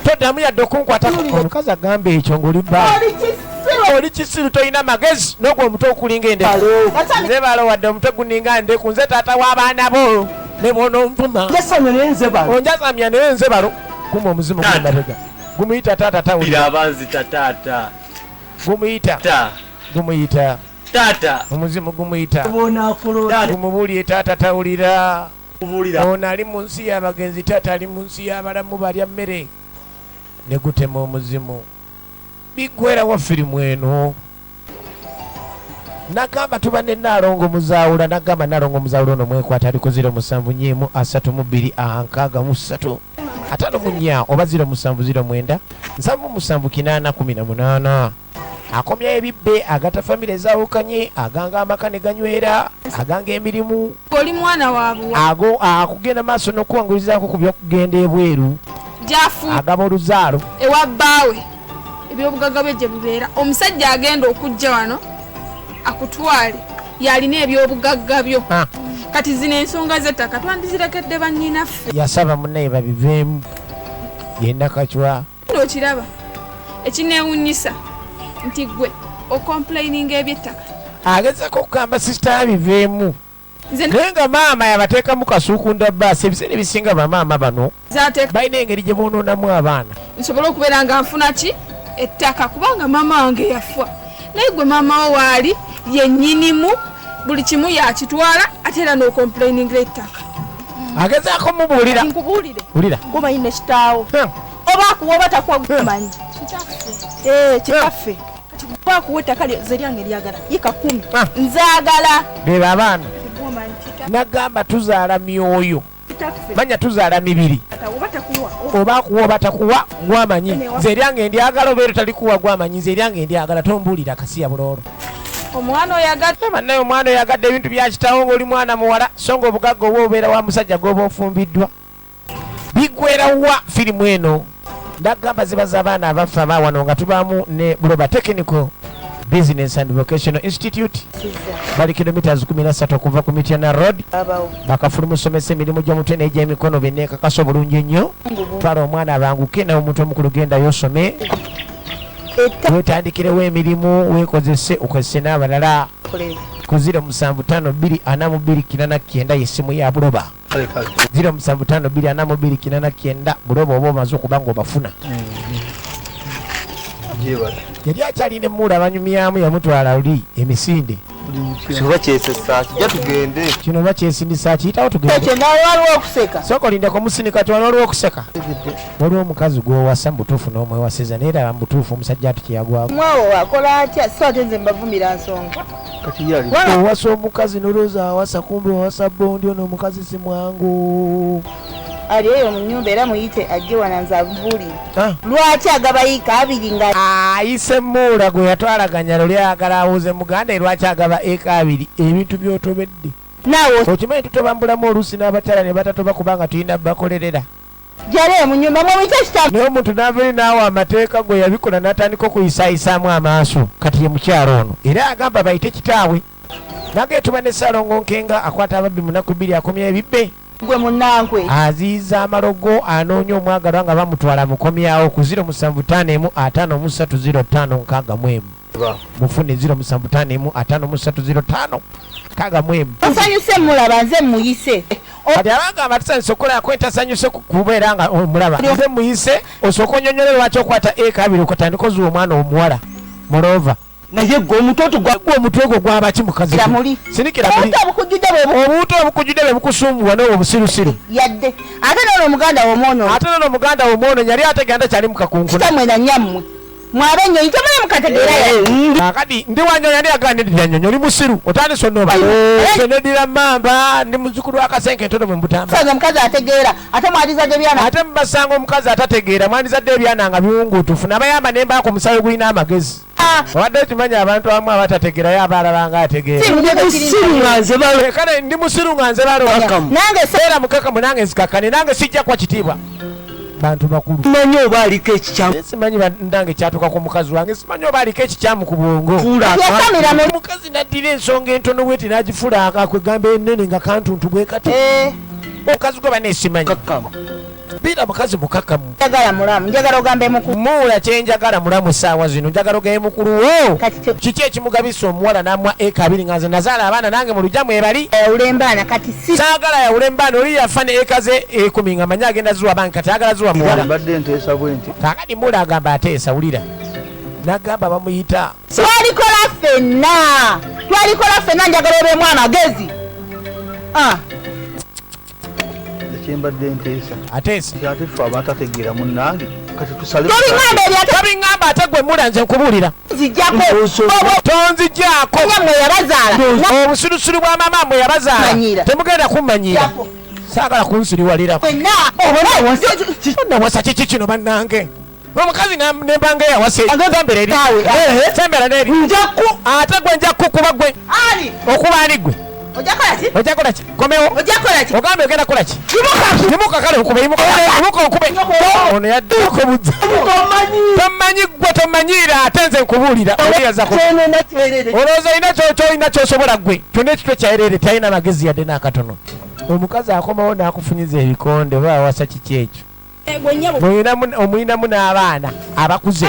toddamu yadde okunkwatako omukazi agamba ekyo ng'oli bbaawo oli kisiru toyina magezi n'ogwo omutwe okulinga endeku nze balo wadde omutwe guninga ndeku nze taata w'abaana bo ne bono mpuma Yasanya nenze balo. onjazamya nenze balo kuma omuzimu kumabega gumuyita tata tawulira abanzi tatata gumuyita gumuyita tata omuzimu gumuyita Bona koloda. gumubuulye tata tawulira kubulira ono ali mu nsi y'abagenzi tata ali mu nsi y'abalamu balya mmere ne gutema omuzimu biggwera wa firimu eno nagamba tuba ne Nalongo Muzaawula nagamba Nalongo Muzaawula ono mwekwata aliko 074736 54 oba 0709 7788 akomya ebibbe agata famire ezaawukanye aganga amaka ne ganywera aganga emirimu oli mwana waabwe ago akugenda maaso n'okuwangulizaako ku byokugenda ebweru jafu agaba oluzaalo ewa bbaawe ebyobugagga bye gye bibeera omusajja agenda okujja wano akutwale yalina ebyobugagga byo kati zino ensonga z'ettaka twandizirekedde bannyinaffe yasaba munnaye babiveemu yenna kacwa okiraba ekineewunyisa nti gwe okomplaininga eby'ettaka agezako okugamba sisita abiveemu naye nga maama yabateekamu kasuukunda bbaasi ebiseera ebisinga bamaama bano zateeka balina engeri gye boonoonamu abaana nsobole okubeera nga nfuna ki ettaka kubanga maama wange yafa naye gwe maama wo waali yennyinimu buli kimu yakitwala ate era n'okomplaininga ettaka agezaako mubuulira nkubuulire wulira gumanyine kitaawo oba akuwa oba takuwa gumanyi kitaffe oba akuwa ettaka ze lyange lyagala yika 10 nzaagala beebo abaana gumanyi nagamba tuzaala myoyo kitaffe manya tuzaala mibiri oba takuwa oba akuwa oba takuwa gwamanyi nze eryange ndyagala obeera talikuwa gwamanyi nze eryange ndyagala tombuulira kasiya buloolo omwana oyagadde bannaye omwana oyagadde ebintu byakitawo ng'oli mwana muwala so nga obugagga oba obeera wa musajja g'oba ofumbiddwa biggwerawa firimu eno ndagamba zibaza abaana abaffe abaawano nga tubaamu ne Buloba Technical Business and Vocational Institute bali kilometers 13 okuva ku Mityana Road bakafulumusomesa emirimu gy'omutwe n'egy'emikono benneekakasa obulungi ennyo twala omwana abanguke nawe omuntu omukulu genda yosome weetandikirewo emirimu weekozese okozese n'abalala ku 07524289 yessimu ya Buloba 07524289 Buloba oba omaze okuba nga obafuna yali akyalina emuula abanyumyamu yamutwala luli emisinde kiba kyesesa kijja tugende kino oba kyesindisa kiyitawo tugende ekyo nawe waliwo okuseka sooka olindeko musinika tiwali waliwo okuseka waliwo omukazi gw'owasa mubutuufu n'omwewasiza naye raba mubutuufu omusajja ati kyeyagwako mwawo akola atya so ate nze mbavumira nsonga kati yali owasa omukazi nolowooza awasa kumbi owasa bondi ono omukazi si mwangu ali eyo mu nnyumba era muyite ajje wana nze abuulire Ah. lwaki agabayika abiri nga ayise muula gwe yatwalaganya luli ayagala awuze muganda lwaki agaba eka abiri ebintu by'otobedde naawe okimanyi tutobambulamu oluusi n'abakyala ne batatoba kubanga tulina bakolerera jale mu nnyumba mwemuyite ekitabu naye omuntu n'abeeri n'awa amateeka gwe yabikola n'atandika okuyisaayisaamu amaaso kati ye mukyalo ono era agamba bayite kitaawe nageetuba ne Salongo Nkenga akwata ababbi munaku 2 akomya ebibbe gwe munankwe aziiza amalogo anoonya omwagalwa nga bamutwala mukomyawo ku 0751530561 mufune 0751530561 osanyuse mulaba nze muyise kati abagamba tusanyusa okukolako entasanyuse kubeera nga omulaba nze muyise osooka onyonyole lwaki okwata eka abiri okatandika ozuwa omwana omuwala molova naye gwe omutooto gwa omutwe gwo gwabaki mukazi muli sinikira muli obukujjudde bwe obuuto obukujjudde bwe bukusumbuwa n'obwo busirusiru yadde ate nono omuganda womwono ate nono omuganda womwono yali ategenda kyali mukakunkuna kitamwe na nyammwe mwabe ennyonyi temanye mukategeera akati ndi wanyonya ndi agandidira nyonyi oli musiru otandise onoba sonedira mamba ndi muzukulu wakasenke entono bwe mbutamba sanga omukazi ategeera ate mwalizadde byana ate mubasanga omukazi atategeera mwandizadde ebyana nga biwunguutufu nabayamba nembaako omusawo gulina amagezi obadde okimanyi abantu abamu abatategeerayo abalabanga ategeera kale ndi musiru nga nze balowa nange era mukakamu nange nzikakkane nange sijja kwa kitiibwa bantu bakulu manyi oba aliko ekikyamu simanyi nange kyatuuka ku mukazi wange simanyi oba aliko ekikyamu ku bwongo yasamira mu omukazi naddira ensonga entono bweti n'agifula akakwegamba enene nga kantuntu bwe kati omukazi gwe baneesimanyi bira mukazi mukakamu njagala mulamu njagala ogambe mukulu muula kyenjagala mulamu saawa zino njagala ogaye mukuluwo kati kiki ekimugabisa omuwala namwa eka 2 nga nze nazaala abaana nange mu lujja mwebali ulembaana kati si saagala yawula embaana oli yafa ne eka ze 10 nga manya agenda ziwa banki kati agala ziwa muwala mbadde nteesa bwe nti kakati muula agamba ateesa wulira nagamba bamuyita twalikola ffenna njagala obeemu amagezi ekyembadde nteesa ateesa nti ate ffe abantu ategeera munnange kati tusale tobiŋŋamba ebyata tobiŋŋamba ate gwe muula nze nkubuulira nzijjako tonzigyako mwe yabazaala obusirusiru bwa mama mwe yabazaala Manyiira. temugenda kummanyiira saagala kunsiriwalirako fenna nawasa kiki kino bannange omukazi nembanga eyawase sembera eri sembera neri ate gwe nja kukuba gwe okuba ani gwe ojja kola ki komewo ogambe ogenda kola ki imuka kale okube imuka okube ono yaddeko budza tomanyi gwe tomanyiira ate nze nkubuulira olowooza olina kyolina kyosobola gwe kyonna ekitwe kyaerere talina magezi yadde n'akatono omukazi akomawo n'akufunyiza ebikonde oba awasa kiki ekyo omulinamu n'abaana abakuze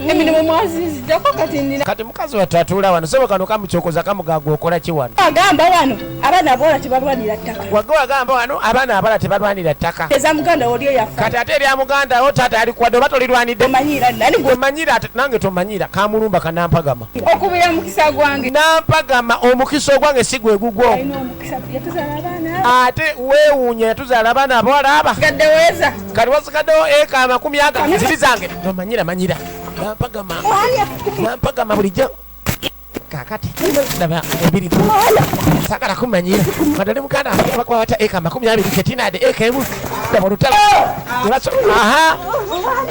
emirimu mwazinzijjako kati ndina kati mukazi wattu atuula wano soboka nokamukyokoza kamugaaga okola ki wano agamba wano abaana abawala tebalwanira ttaka wagge wagamba wano abaana abala tebalwanira ttaka eza muganda oli eyafa kati ate erya muganda wo taata alikuwadde oba tolirwanidde omanyira nani gwe omanyira nange tomanyiira kamulumba kanampagama okubira mukisa gwange nampagama omukisa ogwange si gwe gugwo alina omukisa yatuzaala abaana ate weewuunya yatuzaala abaana abawala aba gadde weeza kati wasigaddewo eka 40 ziri zange nomanyira manyira nampagama bulijjo kakati laba ebiri sagala kumanyira madali muganda bakwata eka 20 ketinade eka emu laba olutalo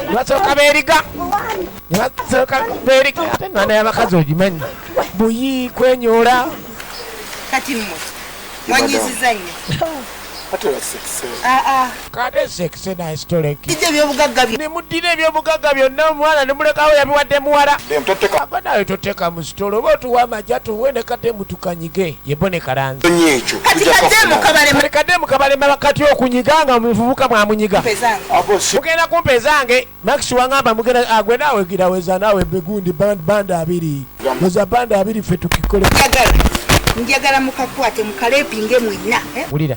nebasooka beeriga ate nwana y'abakazi ogimanyi buyi kwenyoola kati mmwe mwanyiziza nnyo kate sekise naisitoleki ijja ebyobugagga byo nemuddira ebyobugagga byonna omuwala nemulekawo yabiwadde muwala aganawe toteeka mu sitolo oba otuwa amajja tuwe ne kademu tukanyige yebone kalanzi kati kademu kabalema kati okunyiga nga muvubuka mwamunyiga mugenda kumpa zange makisi wangamba mugenda agwe naawe giraweza naawe begundi banda 2 oza banda 2 ffe tukikole njagala mukakwate mukalepinge mwenna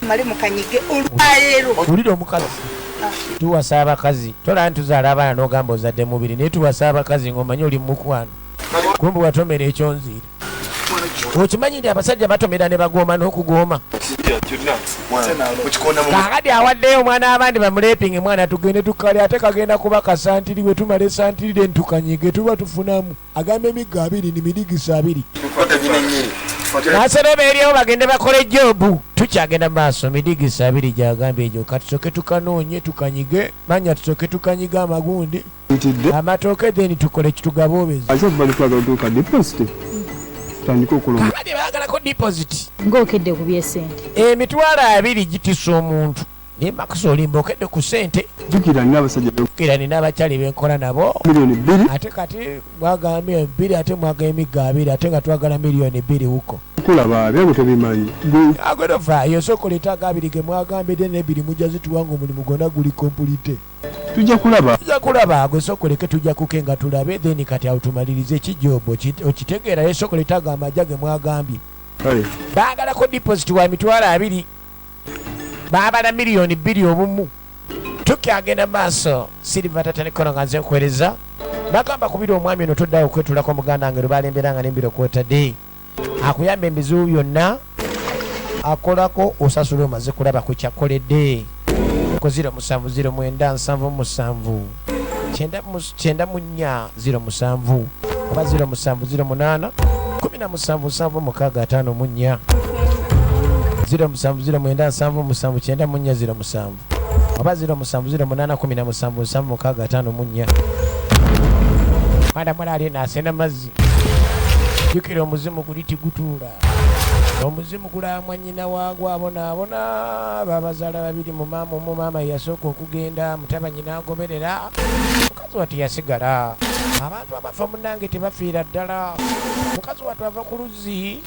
male mukanyige olwaleero wulira omukazi tuwasa abakazi tolaba ntuzaala abaana n'ogamba ozadde mubiri naye tuwasa abakazi ng'omanyi oli mukwano kumbi watomera ekyonziira okimanyi nti abasajja batomera ne bagooma n'okugooma kakati awaddeyo omwana abandi bamulepinge mwana tugende tukale ate kagenda kuba kasantiri bwe tumala esantirire ntukanyige tuba tufunamu agamba emigga 2 ni midigisa 2 naseroba eryewo bagende bakole jobu tukyagenda maaso midigisa 2 gyagambye egyo kati tusoke tukanoonye tukanyige manya tusoke tukanyiga amagundi amatooke then tukole kitugaboobezi kakati bagalako deposit ng'okedde ku byesente emitwalo 2 gitisa omuntu naye makisa olimba okedde ku sente jukira nina abakyali benkola nabo ate kati mwagambye 2 ate mwaga emigga 2 ate nga twagala miliyoni 2 huko kulaba byangu tebimanyi agonovaayo sokola etaaga 2 ge mwagambye ate ne2 mujja zituwanga omulimu gonna guli kompulite tujja kulaba gwe sokoleke tujja kukenga tulabe then kati awo tumalirize ekijobo okitegeera ye sokola etaaga amajja ge mwagambye baagalako deposit wa mitwalo 2 baabala miliyoni 2 obumu tukyagenda maaso silva tatanikono nga nze nkwereza bagamba kubira omwami ono toddawo okwetulako muganda wange lwebalemberanga nembiro kwotadde akuyamba ebizibu byonna akolako osasula omaze kulaba ku kyakoledde ko 070977 940 oba 0708 1775654 070977 oba 0708 manda mwana ali nasena mazzi jukira omuzimu guli tigutuula omuzimu gulama nyina waagwo abonaabona babazaala 2 mu maama omu maama yasooka okugenda mutabani n'agoberera mukazi wati yasigala abantu abafa munange tebafiira ddala mukazi watu ava ku luzzi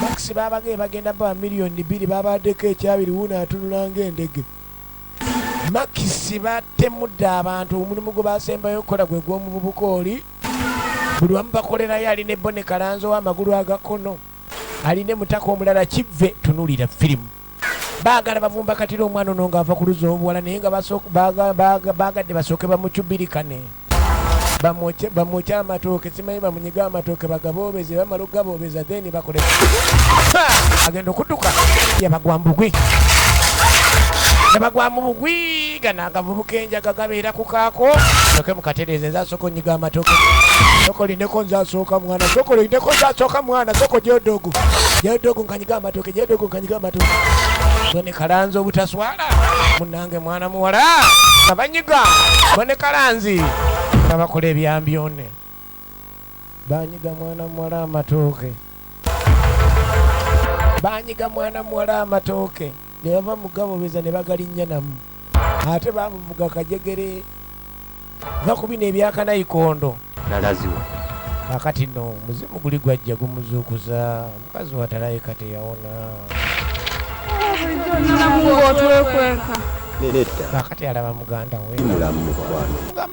bakisi babage bagenda ba miliyoni 2 babaddeko ekyabiri wuno atunulanga endege makisi batemudde abantu omulimu gwe basembayo okukola gwe gw'omuvubuka oli buli wamu bakolerayo alina ebbone kalanzo w'amagulu agakono alina emutaka omulala kive tunulira firimu baagala bavumba katira omwana ono ng'ava ku luzi obuwala naye nga baagadde basooke bamucubirikane bamwokya amatooke simanyi bamunyiga amatooke bagaboobeze bamala okugaboobeza then bakole agenda okudduka yabagwambugwi nebagwamubugwi gano agavubuka enjaga gabeera ku kaako soke mukatereeze nzasooka onyiga amatooke soko lineko nzasooka mwana soko lineko nzasooka mwana soko gyodogu nkanyiga amatooke gyodogu nkanyiga amatooke bone kalanzi obutaswala munange mwana muwala nabanyiga bone kalanzi nabakola ebyambyone banyiga mwana muwala amatooke banyiga mwana muwala amatooke nebava mugabobeza ne bagalinnya namu ate bamuvuga kajegere bakubina ebyakanayikondo nalaziwa kakati no muzimu guli gwajja gumuzuukuza mukazi watalayika teyawona kakati alaba muganda we mugamu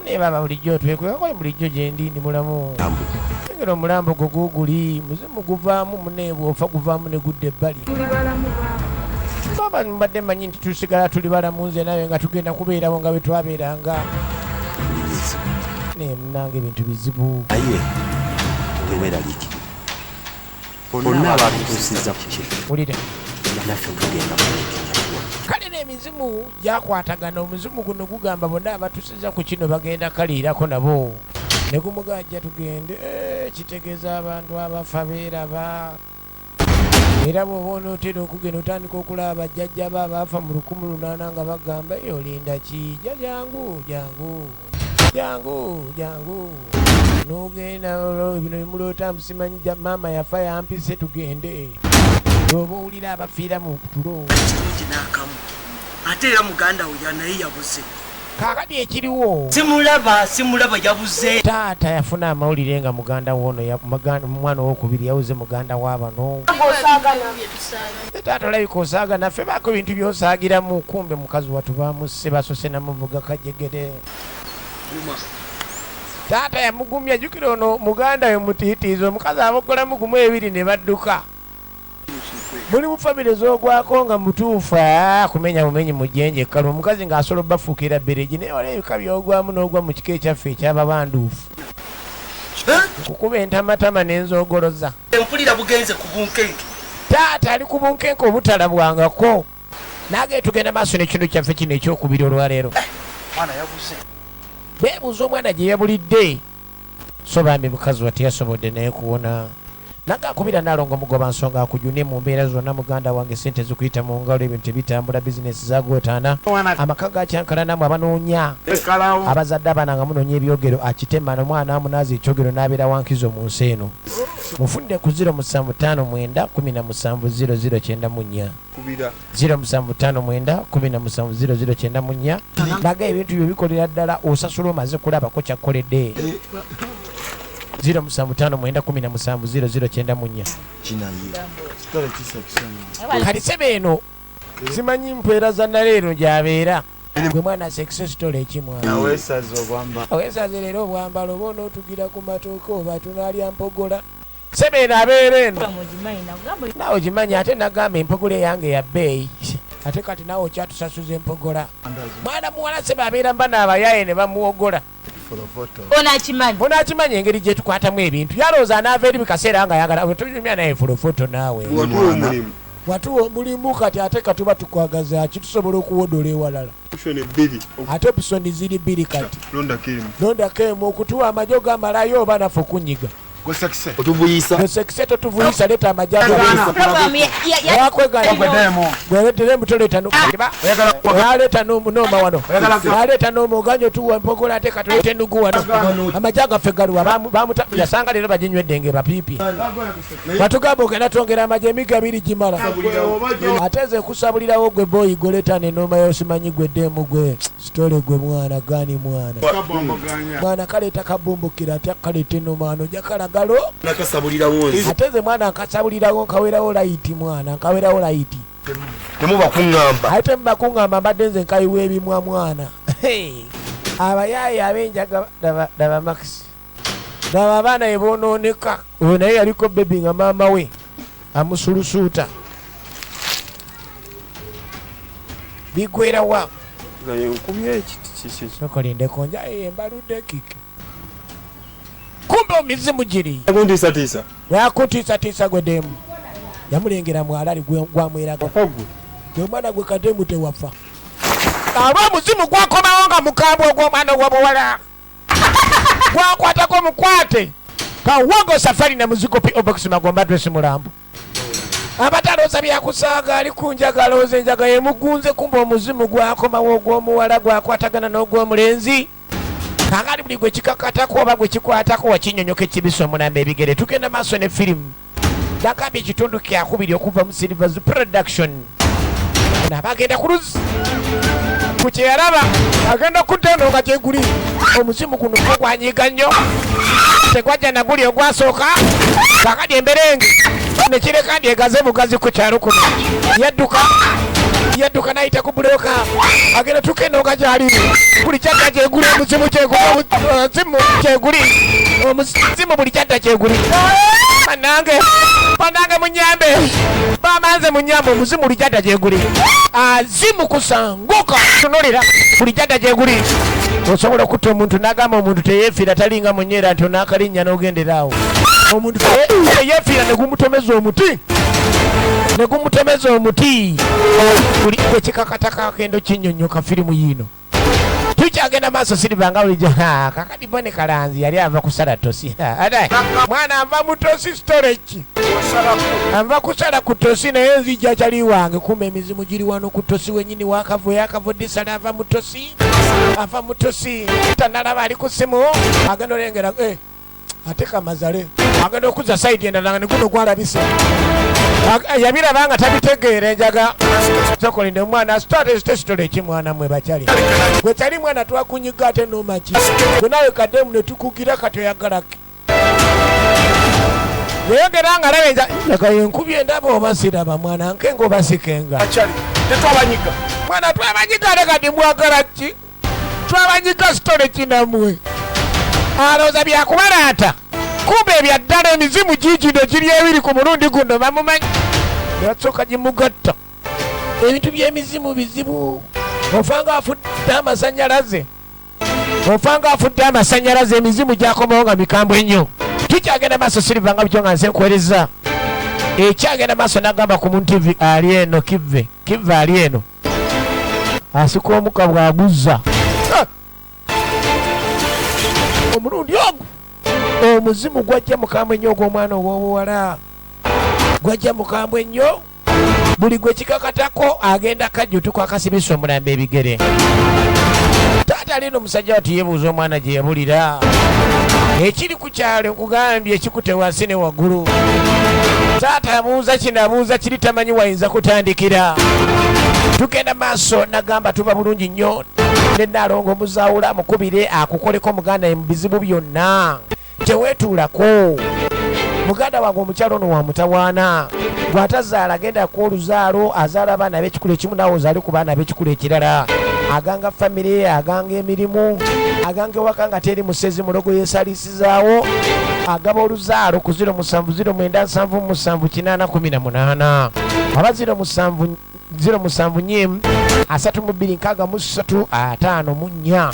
naye baba bulijjo otwekweka koye bulijjo gyendi ndi mulamu engera omulambo gwo guguli muzimu guvaamu muneebwa ofa guvaamu ne gudda ebbali baba mbadde manyi nti tusigala tuli balamu nze nawe nga tugenda kubeerawo nga bwe twabeeranga naye munange ebintu bizibu aye tewera liki bonna abatutuusiza ku kifo wulire naffe tugenda kale n'emizimu gyakwatagana omuzimu guno gugamba bonna abatusiza ku kino bagenda kaliirako nabo ne gumugajja tugende kitegeeza abantu abafa beeraba era bw'oba onootera okugenda otandika okulaba bajjajja ba abaafa mu 1800 nga bagamba olinda ki jangu n'ogenda bino bimuloota mbusimanyi maama yafa yampise tugende oba owulira abafiira mu tulo kinakamu ate era muganda we naye yabuze kakati ekiriwo simulaba yabuze taata yafuna amawulire nga muganda wono omwana owokubiri yawuze muganda w'abano taata olabika osaagana ffe baako ebintu byosaagiramu kumbe mukazi watu bamusse basose namuvuga kajegere taata yamugumya jjukira ono muganda we mutiitiiza omukazi abogolamu gumu ebiri ne badduka muli mu famire ez'ogwako nga mutuufu kumenya bumenyi mu jjenje ekkalu omukazi ng'asobola obbafuukira beregi naye olabika byogwamu n'ogwa mu kika ekyaffe ekyababanduufu kukuba entamatama n'enzoogoloza empulira bugenze ku bunkenke taata ali ku bunkenke obutalabwangako naage tugenda maaso n'ekintu kyaffe kino ekyokubiri olwaleero mwana yabuze beebuuza omwana gye yabulidde so bambi mukazi wati yasobodde naye kuwona naga akubira nalongo mugoba nsonga akujune mu mbeera zonna muganda wange sente zikuyita mu ngalo ebintu tebitambula bizinesi zagwetaana amaka gakyankalanamu abanoonya abazadde abana nga munoonya ebyogero akitema nomwana amunaaza ekyogero n'abeera wankizo mu nsi eno mufunde ku 075517009 075517009 naga ebintu byo bikolera ddala osasula omaze kulabako kyakkoledde 075517009 kati sebe eno simanyi mpeera za naleero gyabeera gwe mwana sekiso sitole ekimwana aweesaze leero obwambalo oba onootugira ku matooke oba tunaalya mpogola sebe eno abeera eno naawe ogimanyi ate nagamba empogola eyange ya bbeeyi ate kati naawe okyatusasuza empogola mwana muwala sebe abeera mba naabayaye ne bamuwogola onakimanyi engeri gye tukwatamu ebintu yalowooza anaava eri bikaseera nga yagala tunyumya naye fulofoto naawe watuwa omulimu kati ate katuba tukwagaza ki tusobola okuwodola ewalala ate opusoni ziri 2 kati londako emu okutuwa amajo gamalayo oba naffe okunyiga osekise totuvuyisa leta amajagwakwegayaleeta nooma wano aleeta nooma oganya otuwa empogola ate katuleta enugu wano amaja gaffe galuwa yasanga leero baginywedde nge bapiipi batugamba ogenda twongera amaja emiga 2 gimala ate ze kusabulirawo gwe boyi goleta nenooma yosimanyi gwe ddemu gwe sitole gwe mwana gani mwana kaleeta kabumbukira ate kaleeta enooma wano jakalagalo ateze mwana nkasabulirawo nkawerawo layiti mwana nkawerawo layiti temuba kuŋŋamba ate mubakuŋŋamba mbadde nze nkayiwa ebimwa mwana abayaayi ab'enjaga daba Max daba abaana be boonooneka oyo naye yaliko bebi nga maama we amusulusuuta bigwerawa nga yenkubye ekiti sokolindeko nja embaludde kiki kumbe omizimu giri akuntiisatiisa yakutiisatiisa gwe demu yamulengera mwalali gwamweraga gwe omwana gwe kademu tewafa aba omuzimu gwakomawo nga mukambwe ogw'omwana ogwabuwala gwakwatako mukwate kawogo safari na muzigo p.o.box Magomba Dress Mulambo abatalooza byakusaaga ali ku njagala oze enjaga yemugunze kumba omuzimu gwakomawo ogw'omuwala gwakwatagana n'ogw'omulenzi kangali buli gwe kikakatako oba gwe kikwatako wakinyonyoka ekibisa omulambo ebigere tugenda maaso ne firimu nakambye ekitundu kyakubiri okuva mu Silvers Production nabagenda ku luzi ku kyeyalaba agenda kudda nga gyeguli omuzimu guno gwanyiga nnyo tegwajja naguli ogwasooka kakadi emberenge nekireka ndyegaze bugazi ku kyalo kuno yadduka nayita ku buloka agenda tukenda nga gyali buli kyadda kyeguli omuzimu omuzimu buli kyadda kyeguli banange munyambe bamanze munyambe omuzimu buli kyadda kyeguli azimu kusanguka tunulira buli kyadda kyeguli osobola okutta omuntu n'agamba omuntu teyeefiira talinga munyeera nti onaakalinnya n'ogenderaawo omuntu teyeefiira negumutemeza omuti buli ekikakataka akendo kinyonyoka firimu yino tukyagenda maaso Silver nga bulijjo kakati bone kalanzi yali ava kusala tosi mwana anva mu tosi storage anva kusala ku tosi naye nzijja kyali wange kumba emizimu giri wano ku tosi wenyini wakavo disala ava mu tosi tanalaba ali ku simu agenda olengera ate kamazale agenda okuzza saidi endala ne guno gwalabise yabiraba nga tabitegeera enjaga sokolinde omwana asitwatesitesitole ekimwana mwe bakyali gwe kyali mwana twakunyiga ate nomaki gwe nawe kaddemu ne tukugira kati oyagalake yeyongera nga alaba enjaga yenkubye endaba oba siraba mwana nkenga oba sikenga tetwabanyiga mwana twabanyiga ate kati mwagala ki twabanyiga sitole kinamwe alowooza byakubalaata kumbe ebyaddala emizimu giigino giri ebiri ku mulundi guno bamumanyi nebatusooka gimugatta ebintu by'emizimu bizibu ofanga afudde amasanyalaze emizimu gyakomawo nga mikambwe ennyo tukyagenda maaso Silver nga bukyo nga nze nkuweereza ekyagenda maaso n'agamba ku muntu ali eno kive ali eno asika omuka bw'aguzza omulundi ogwo omuzimu gwajja mukambwe ennyo ogw'omwana ow'obuwala gwajja mukambwe nnyo buli gwe kikakatako agenda kajjutuko akasibisa omulambo ebigere taata lino omusajja wati yebuuza omwana gye yabulira ekiri ku kyalo nkugambye ekikute wansi ne waggulu taata abuuza kino abuuza kiri tamanyi wayinza kutandikira tugenda maaso nagamba tuba bulungi nnyo nenaalongo omuzaawula amukubire akukoleko muganda mu bizibu byonna teweetuulako muganda wange omukyalo ono wa mutawaana gwatazaala agenda ku oluzaalo azaala abaana ab'ekikulu ekimu nawe ozaali ku baana ab'ekikulu ekirala aganga famire aganga emirimu aganga ewaka nga teri musezi mulogo yeesaliisizaawo agaba oluzaalo ku 0797774818 aba 07726354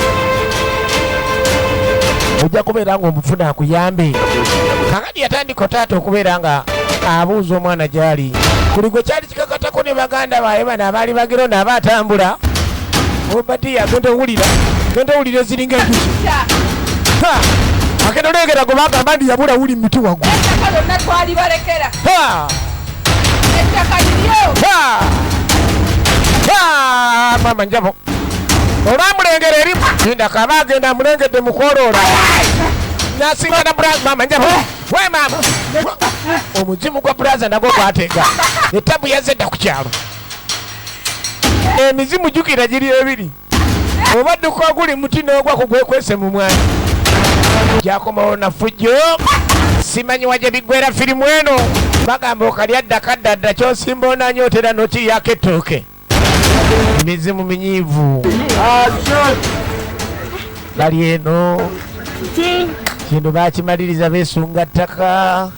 ojja kubeera nga omufuna akuyambe kakati yatandika taata okubeera nga abuuza omwana gyali buli gwe kyali kikakatako ne baganda baye bano abaali bagero naaba atambula obadiya genda owulira eziringa enjuki agenda olengera gwe bagamba ndi yabula wuli miti waggulu mama njabo olwamulengera erimu ndakaba agenda amulengedde mukwoloola nasingana mama njabo we mama omuzimu gwa bulaza nagwo gwatega etabu yazedda ku kyalo emizimu jukira giri ebiri obadduka guli muti n'ogwa kugwekwese mu mwana gyakomawo nafujjo simanyi wajja biggwera firimu eno bagamba okalya ddakaddadda kyosimba onanyootera nokiyako ettooke emizimu minyiivu bali eno kino bakimaliriza beesunga ttaka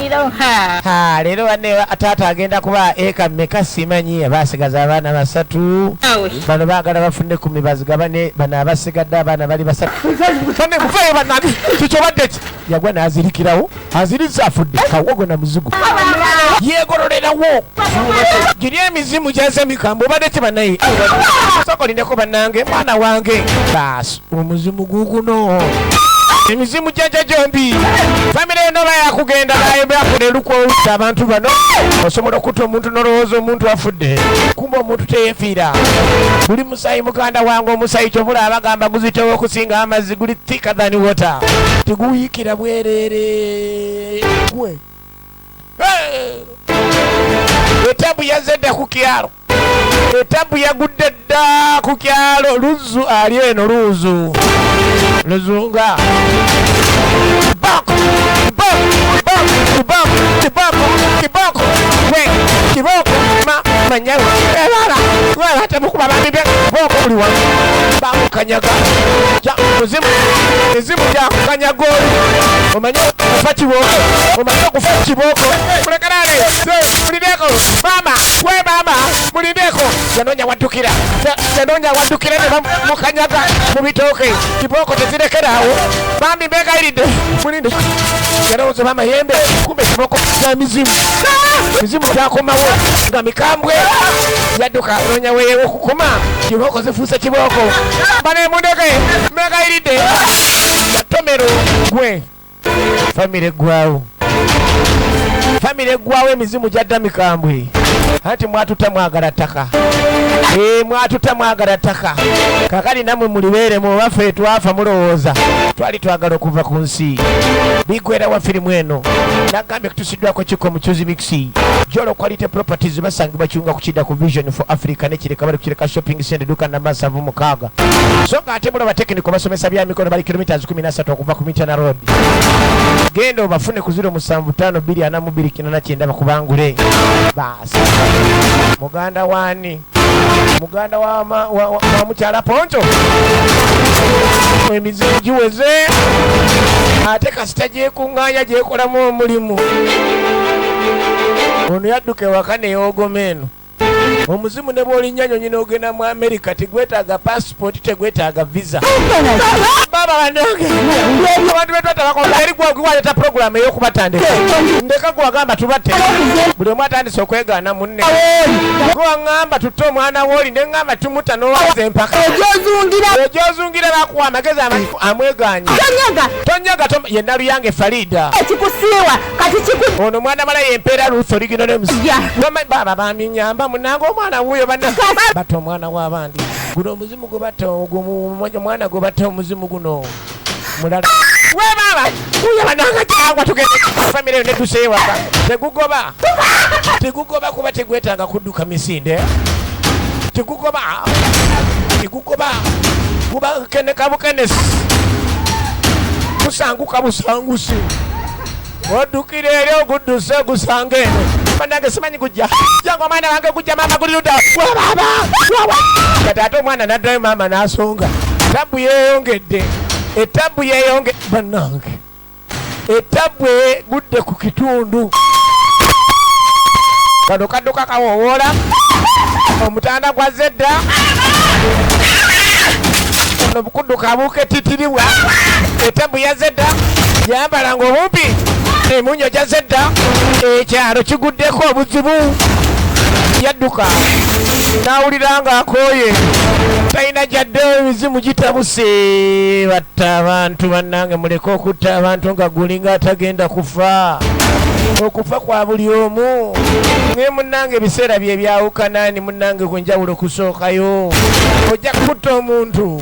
leero wanne taata agenda kuba eka mmeka simanyi abasigaza abaana 3 bano baagala bafune 10 bazigabane bano abasigadde abaana bali 3 fane muvayo bannange kikyobadde ki yagwa n'azirikirawo aziriza afudde kawogo na muzigo yeegololerawo giri emizimu gyaze mikambo obadde ki bannaye sokolindeko bannange mwana wange baasi omuzimu guguno emizimu janja jombi famire eno bayakugenda nayembeyakuna elukwolutta abantu bano osobola okutta omuntu nolowooza omuntu afudde kumba omuntu teyefiira guli musayi muganda wange omusayi kyobula abagamba guzitewo okusinga amazzi guli thicker than water tiguyiikira bwereere gwe etabu yazze dda ku kyalo etabu yagudde dda ku kyalo luzu ali eno luzu luzunga kiboko we kiboko manyawe wala tamukuba bambi boko buli wa bamukanyaga ja muzimu ezimu ja kanyago omanyo kufa kiboko omanyo kufa kiboko kulekalale mulindeko mama we mama mulindeko yanonya wadukira ne mukanyaga mubitoke kiboko tezirekerawo bambi mbegayiride mulinde yanoze mama yembe kumbe kiboko ya mizimu gyakomawo nga mikambwe yadduka nonya weyewo kukuma kiboko zifuuse kiboko bane mundoke mbegayiride yatomero gwe famire gwawo emizimu gyadda mikambwe anti mwatuta mwagala ttaka mwatuta mwagala ttaka kakali namwe mulibeeremu waffe twafa mulowooza twali twagala okuva ku nsi bigwera wa firimu eno nagambye kutusiddwako kiko mukyuzi mixi jolo quality properties basangibwa kiunga kukidda ku vision for africa nekireka bali kukireka shopping center duka namba 76 so nga ate mulaba technical basomesa bya mikono bali kilometers 13 okuva ku Mitana road gendo bafune ku 0752449 bakubangule basi muganda wani muganda wa mukyala Poncho emizimu giweze ate kasita gyekunganya gyekolamu omulimu ono yadduka ewaka neyoogoma eno omuzimu ne bw'olinnya nyonyina ogenda mu America tegwetaaga passport tegwetaaga visa baba banange abantu betwatabakola eri gwaleta program ey'okubatandika ndeka gwagamba tubatte buli omu atandise okwegaana munne gwaŋŋamba tutte omwana wooli ne ŋŋamba tumuta n'owaza empaka egyozungira bakuwa amagezi amweganye tonyaga yenna luyange Farida ono mwana mala yempeera Ruth Original Names baba baminyamba munange omwana wuyo banna batta omwana w'abandi guno omuzimu gwe batta omwana gwe batta omuzimu guno mulala we baba uyo bananga kyangwa tugende famire yo netuseeyo waka tegugoba kuba tegwetaaga kudduka misinde tegugoba kuba keneka bukenesi kusanguka busangusi oddukira eri ogudduse gusanga eno banange simanyi gujja jangu omwana wange gujja mama guliruda wababa kati ate omwana naddayo mama n'asonga etabu yeeyongedde banange etabu egudde ku kitundu kano kadduka kawowoola omutanda gwa zedda ono bukudduka buuketitiribwa etabu ya zedda yambalanga obumpi emunyo gya zedda ekyalo kiguddeko obuzibu yadduka nawulira nga akooye talina gyadde emizimu gitabuse batta abantu bannange muleke okutta abantu nga gulinga atagenda kufa okufa kwa buli omu naye munnange ebiseera bye byawukana ni munnange kwenjawulo kusookayo ojja kutta omuntu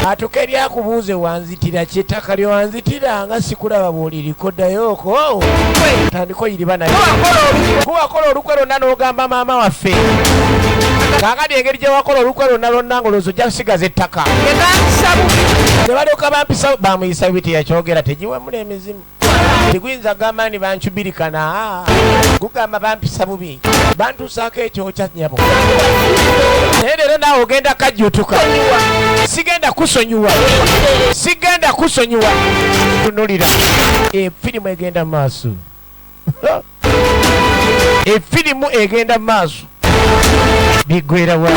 atuka eryakubuuze wanzitira kyetaka lyewanzitira nga sikulaba bwoliriko ddayooko tandiko yiriba naye kuwakola olukwe lonna n'ogamba maama waffe kakati engeri gye wakola olukwe lonna lonna ngoloozi ojja kusigaza ettaka ne balyoka bampisa bamuyisa biti yakyogera tegiwemula emizimu teguyinza gamba ni bankubirikana gugamba bampisa bubi bantusaako ekyokya nyabo naye leero naawe ogenda kajjutuka sigenda kusonyiwa tunulira efirimu egenda mu maaso efirimu egenda mu maaso bigwera wa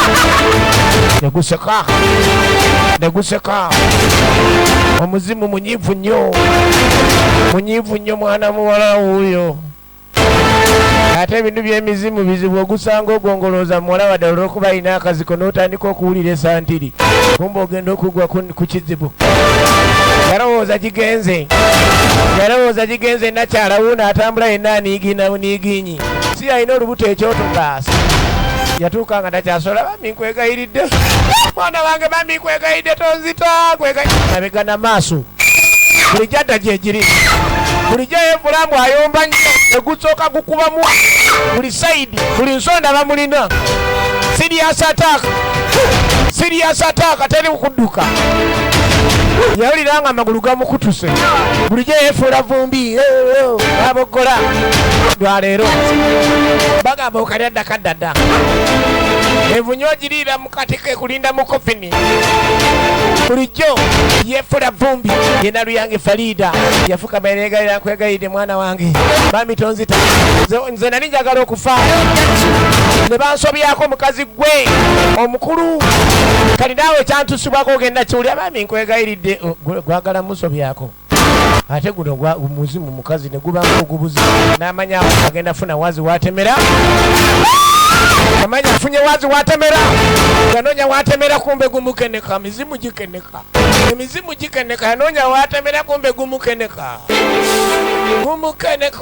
neguseka omuzimu munyiivu nnyo mwana muwala wuuyo ate ebintu by'emizimu bizibu ogusanga ogongolooza muwala wadde olw'okuba alina akaziko n'otandika okuwulira esantiri kumba ogenda okugwa ku kizibu yalowooza gigenze nakyala wuuno atambula yenna aniiginyi si alina olubuto ekyotogaasa yatuuka nga takyasobola bambi nkwegayiridde mwana wange bambi nkwegayidde tonzita abegana maaso buli jadda gyegiri bulijjo yefulamu ayomba nnyo negusooka gukubamu buli sayidi buli nsonda bamulina sirias ataaka teri kudduka yawulira nga amagulu gamukutuse bulijjo yefuula vumbi aboggola lwaleero bagamba okalya ddakaddadda envunyo ogiriira mukatike kulinda mu kofini bulijjo yefuula vumbi yena luyange Farida yafukama eneegalira nkwegayidde mwana wange bambi tonzita nze nali njagala okufa ne bansobyako mukazi gwe omukulu kali naawe kyantusibwako ogenda kiwulya bambi nkwegayiridde gwagala musobyako ate guno muzimu mukazi ne guba ngugubuzi n'amanya agenda funa wazi watemera amanya afunye wazi watemera yanoonya watemera kumbe gumukeneka emizimu gikeneka yanoonya watemera kumbe gumukeneka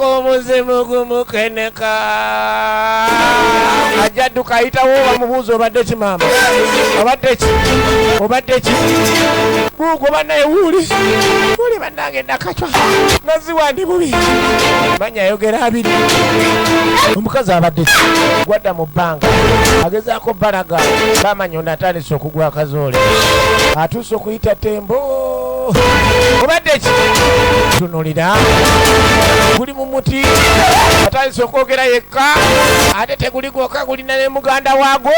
omuzimu gumukeneka ajadduka ayitawo bamubuuza obadde ki maama obadde ki guugwo bannaye wuuli bannange nakacwa naziwa ndi bubi manya ayogera abiri omukazi abadde ki gwadda mu bbanga agezaako balaga bamanya onatandise okugwa akazoole atuuse okuyita tembo obadde ki tunulira guli mu muti atandise okwogera yekka ate teguli gwokka gulina ne muganda waago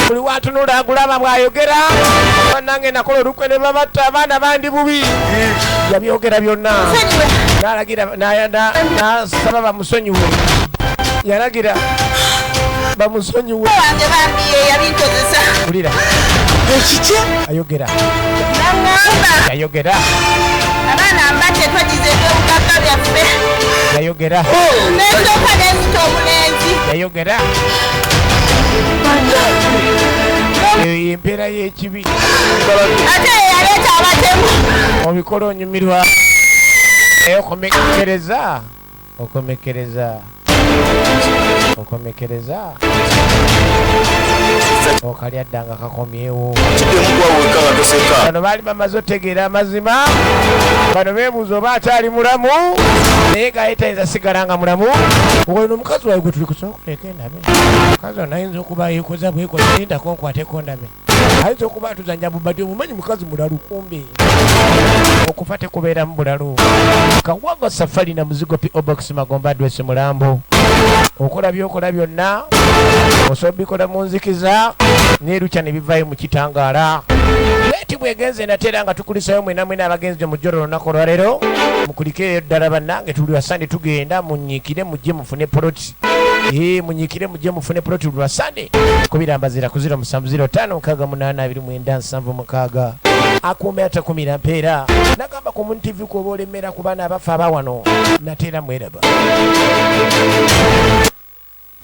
buli watunula agulaba bw'ayogera bannange nakola olukwe ne babatta abaana bandi bubi yabyogera byonna n'alagira n'asaba bamusonyiwe yalagira bamusonyiwe ulira ayogera abaana mbate twagize ebyobugagga byaffe yayogera nesooka nenzita omulenzi yayogera empeera y'ekibi ate yeyaleeta abatemu obikola onyumirwa okomekereza okalya ddanga kakomyewo bano baali bamaze otegeera amazima bano beebuuza oba akyali mulamu naye gaye tayinza sigala nga mulamu ono omukazi wawe gwe tuli kusobola okuteeka endabe mukazi ono ayinza okuba yekoza bwekoza lindako nkwateko ndabe ayinza okuba atuzanya bubadde omumanyi mukazi mulalu kumbe okufa tekubeeramu bulalu kawago safari na muzigo PO Box Magomba Address Mulambo okola byokola byonna osobola bikola mu nzikiza n'erukya ne bivaayo mu kitangaala leti bwegenze natera nga tukulisayo mwena abagenzi mu jjolo olunaku olwaleero mukulikeeyo ddala bannange tuli wasande tugenda munyiikire mujje mufune poloti munyiikire mujje mufune poloti lwa Sunday kubirambazira ku 0705682976 akuume atakumira mpeera nagamba ku Mun TV kuba olemera ku baana abafa abawano natera mweraba